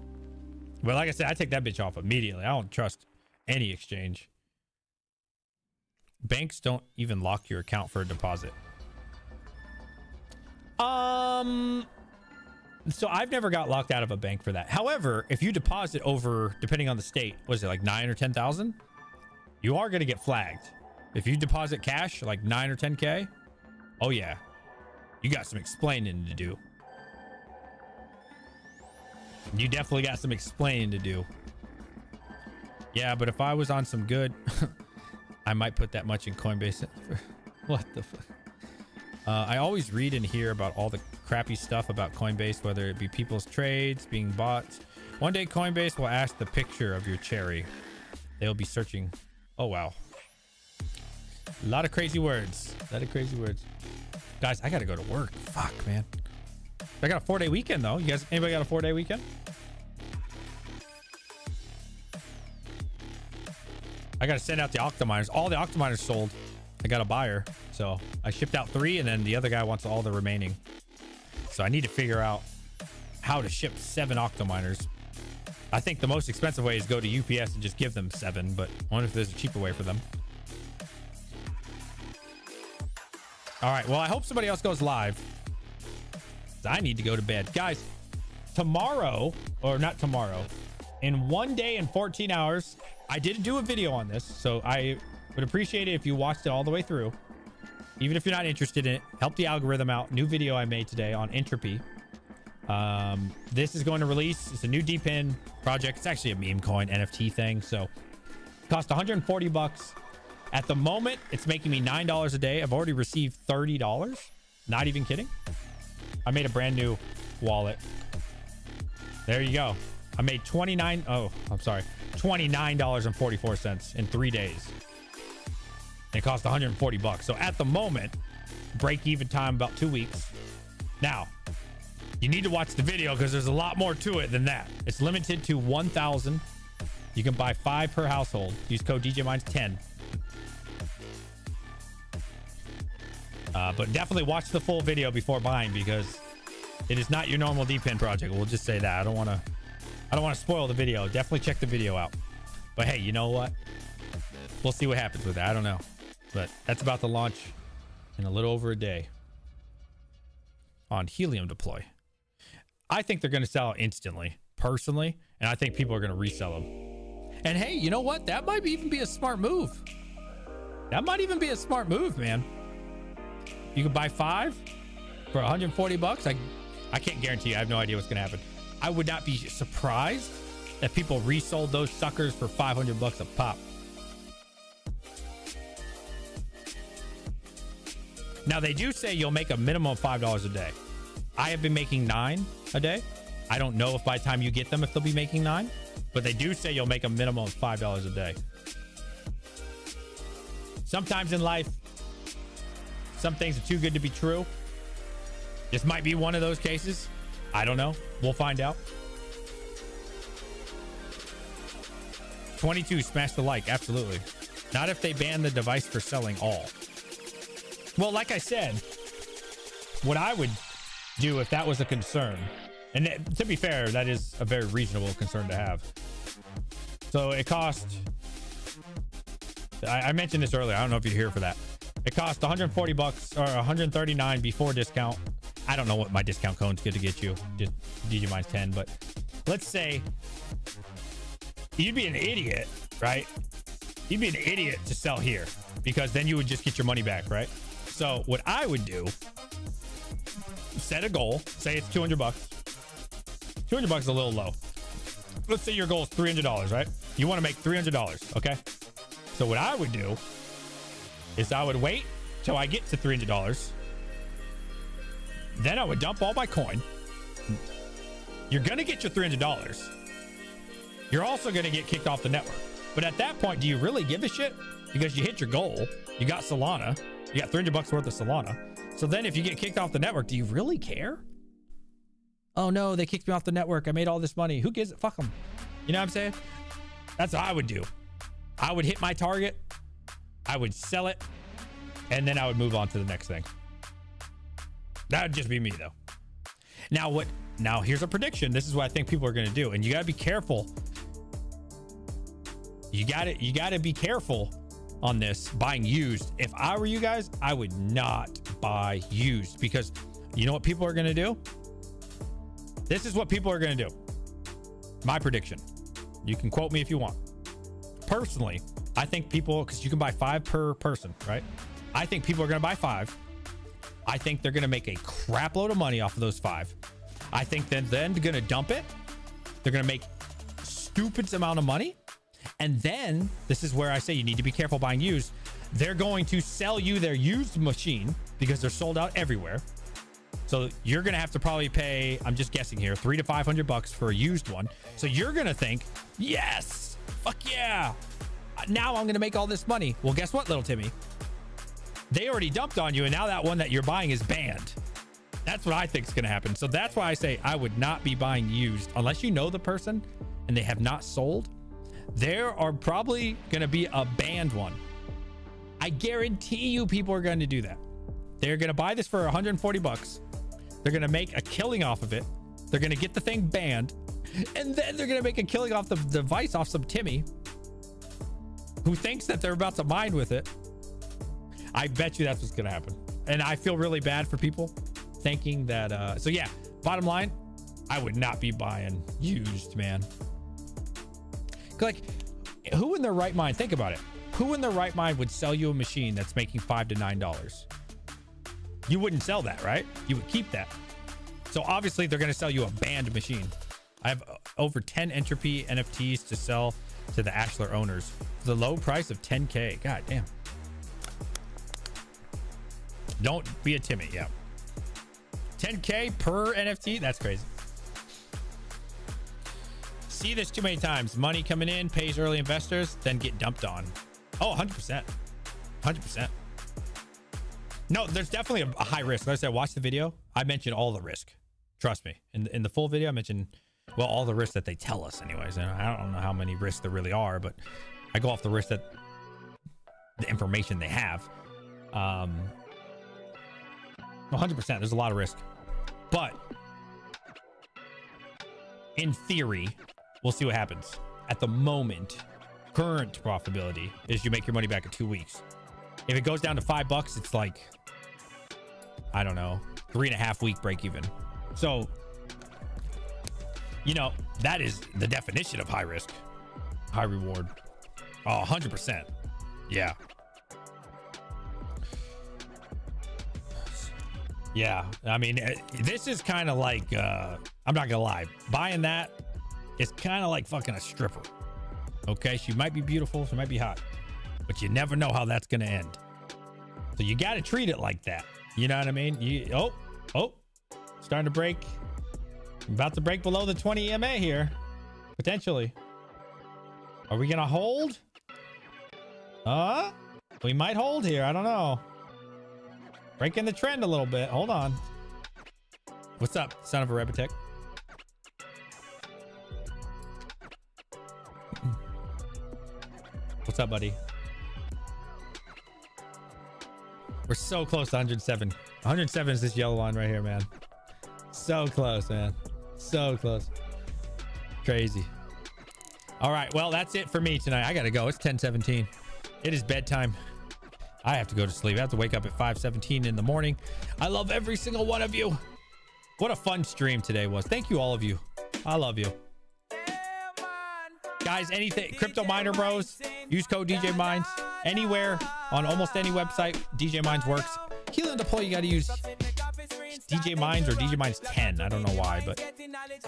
But like I said, I take that bitch off immediately. I don't trust any exchange. Banks don't even lock your account for a deposit. So I've never got locked out of a bank for that. However, if you deposit over, depending on the state, was it like 9 or 10,000? You are going to get flagged. If you deposit cash, like 9 or 10K, oh yeah, you got some explaining to do. You definitely got some explaining to do. Yeah, but if I was on some good, I might put that much in Coinbase. What the fuck? I always read and hear about all the crappy stuff about Coinbase, whether it be people's trades being bought. One day Coinbase will ask the picture of your cherry. They'll be searching. Oh, wow. A lot of crazy words. Guys, I got to go to work. Fuck, man. I got a 4-day weekend, though. You guys, anybody got a 4-day weekend? I got to send out the Octominers. All the Octominers sold. I got a buyer. So I shipped out 3, and then the other guy wants all the remaining. So I need to figure out how to ship 7 Octominers. I think the most expensive way is go to UPS and just give them 7, but I wonder if there's a cheaper way for them. All right. Well, I hope somebody else goes live. I need to go to bed. Guys, tomorrow, or not tomorrow, in 1 day and 14 hours, I did do a video on this, so I would appreciate it if you watched it all the way through. Even if you're not interested in it, help the algorithm out. New video I made today on Entropy. This is going to release. It's a new DPIN project. It's actually a meme coin NFT thing, so it cost 140 bucks. At the moment, it's making me $9 a day. I've already received $30. Not even kidding. I made a brand new wallet. There you go. I made $29.44 in 3 days. And it cost 140 bucks. So at the moment, break even time about 2 weeks. Now, you need to watch the video because there's a lot more to it than that. It's limited to 1,000. You can buy 5 per household. Use code DJMines10. But definitely watch the full video before buying because It is not your normal D-pin project. We'll just say that. I don't want to spoil the video. Definitely check the video out. But hey, you know what? We'll see what happens with that. I don't know. But that's about to launch in a little over a day on Helium Deploy. I think they're going to sell instantly, personally, and I think people are going to resell them. And hey, you know what? That might even be a smart move. That might even be a smart move, man. You can buy 5 for 140 bucks. I can't guarantee you. I have no idea what's going to happen. I would not be surprised if people resold those suckers for 500 bucks a pop. Now, they do say you'll make a minimum of $5 a day. I have been making 9 a day. I don't know if by the time you get them, if they'll be making 9, but they do say you'll make a minimum of $5 a day. Sometimes in life, some things are too good to be true. This might be one of those cases. I don't know. We'll find out. 22, smash the like. Absolutely. Not if they ban the device for selling all. Well, like I said, what I would do if that was a concern, and to be fair, that is a very reasonable concern to have. So it cost, I mentioned this earlier. I don't know if you're here for that. It cost 140 bucks or 139 before discount. I don't know what my discount code's good to get you. Just DJ minus 10, but let's say you'd be an idiot, right? You'd be an idiot to sell here because then you would just get your money back, right? So what I would do, set a goal, say it's 200 bucks. 200 bucks is a little low. Let's say your goal is $300, right? You want to make $300, okay? So what I would do is I would wait till I get to $300. Then I would dump all my coin. You're going to get your $300. You're also going to get kicked off the network. But at that point, do you really give a shit? Because you hit your goal. You got Solana. You got 300 bucks worth of Solana. So then if you get kicked off the network, do you really care? Oh no, they kicked me off the network. I made all this money. Who gives it? Fuck them. You know what I'm saying? That's what I would do. I would hit my target. I would sell it. And then I would move on to the next thing. That would just be me though. Now here's a prediction. This is what I think people are going to do. And you got to be careful. You got to be careful on this buying used. If I were you guys, I would not buy used because you know what people are going to do? This is what people are going to do. My prediction. You can quote me if you want. Personally, I think people, because you can buy 5 per person, right? I think people are going to buy 5. I think they're going to make a crap load of money off of those 5. I think then they're going to dump it. They're going to make stupid amount of money. And then this is where I say you need to be careful buying used. They're going to sell you their used machine because they're sold out everywhere. So you're going to have to probably pay, I'm just guessing here, $300 to $500 for a used one. So you're going to think, yes, fuck yeah. Now I'm going to make all this money. Well, guess what, little Timmy? They already dumped on you. And now that one that you're buying is banned. That's what I think is going to happen. So that's why I say I would not be buying used unless you know the person and they have not sold. There are probably going to be a banned one. I guarantee you people are going to do that. They're going to buy this for 140 bucks. They're going to make a killing off of it. They're going to get the thing banned. And then they're going to make a killing off the device off some Timmy who thinks that they're about to mine with it. I bet you that's what's going to happen. And I feel really bad for people thinking that. So yeah, bottom line, I would not be buying used, man. Like, who in their right mind, think about it. Who in their right mind would sell you a machine that's making $5 to $9? You wouldn't sell that, right? You would keep that. So obviously they're going to sell you a banned machine. I have over 10 Entropy NFTs to sell to the Ashler owners for the low price of 10K. God damn. Don't be a Timmy. Yeah. 10K per NFT. That's crazy. See this too many times. Money coming in, pays early investors, then get dumped on. Oh, 100%. 100%. No, there's definitely a high risk. Like I said, watch the video. I mentioned all the risk. Trust me. In the full video, I mentioned, well, all the risks that they tell us anyways. And I don't know how many risks there really are, but I go off the risk that the information they have. 100%. There's a lot of risk. But in theory, we'll see what happens. At the moment, current profitability is you make your money back in 2 weeks. If it goes down to $5, it's like, I don't know, 3.5 week break even. So, you know, that is the definition of high risk, high reward. Oh, 100%. Yeah. Yeah. I mean, this is kind of like, I'm not gonna lie, buying that is kind of like fucking a stripper. Okay. She might be beautiful. She might be hot, but you never know how that's gonna end. So you got to treat it like that. You know what I mean? Starting to break. I'm about to break below the 20 EMA here. Potentially. Are we going to hold? We might hold here. I don't know. Breaking the trend a little bit. Hold on. What's up, son of a Rebetech? What's up, buddy? We're so close to 107. 107 is this yellow line right here, man. So close, man. So close. Crazy. All right. Well, that's it for me tonight. I got to go. It's 10:17. It is bedtime. I have to go to sleep. I have to wake up at 5:17 in the morning. I love every single one of you. What a fun stream today was. Thank you, all of you. I love you. Guys, anything, Crypto Miner Bros, use code DJ Mines anywhere on almost any website. DJ Mines works. Heal and deploy, you got to use DJ Mines or DJ Mines 10. I don't know why, but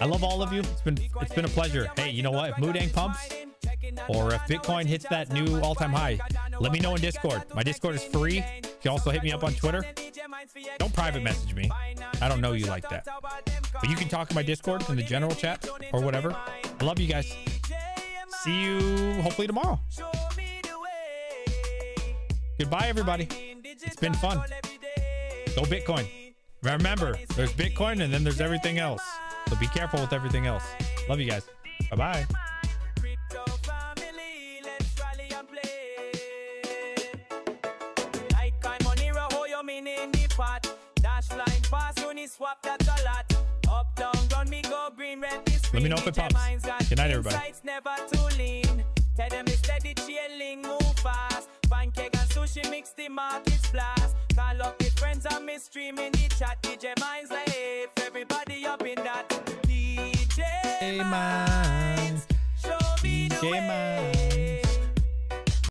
I love all of you. It's been a pleasure. Hey, you know what? If Moodang pumps or if Bitcoin hits that new all-time high, let me know in Discord. My Discord is free. You can also hit me up on Twitter. Don't private message me. I don't know you like that. But you can talk in my Discord in the general chat or whatever. I love you guys. See you hopefully tomorrow. Goodbye, everybody. It's been fun. Go Bitcoin. Remember, there's Bitcoin and then there's everything else. So be careful with everything else. Love you guys. Bye-bye. Let me know if it pops. Good night, everybody. Tell them it's steady chilling, move fast. Pancake and sushi mix the markets blast. Call up with friends and me stream in the chat. DJ Mines live, everybody up in that. DJ Mines, show me the way.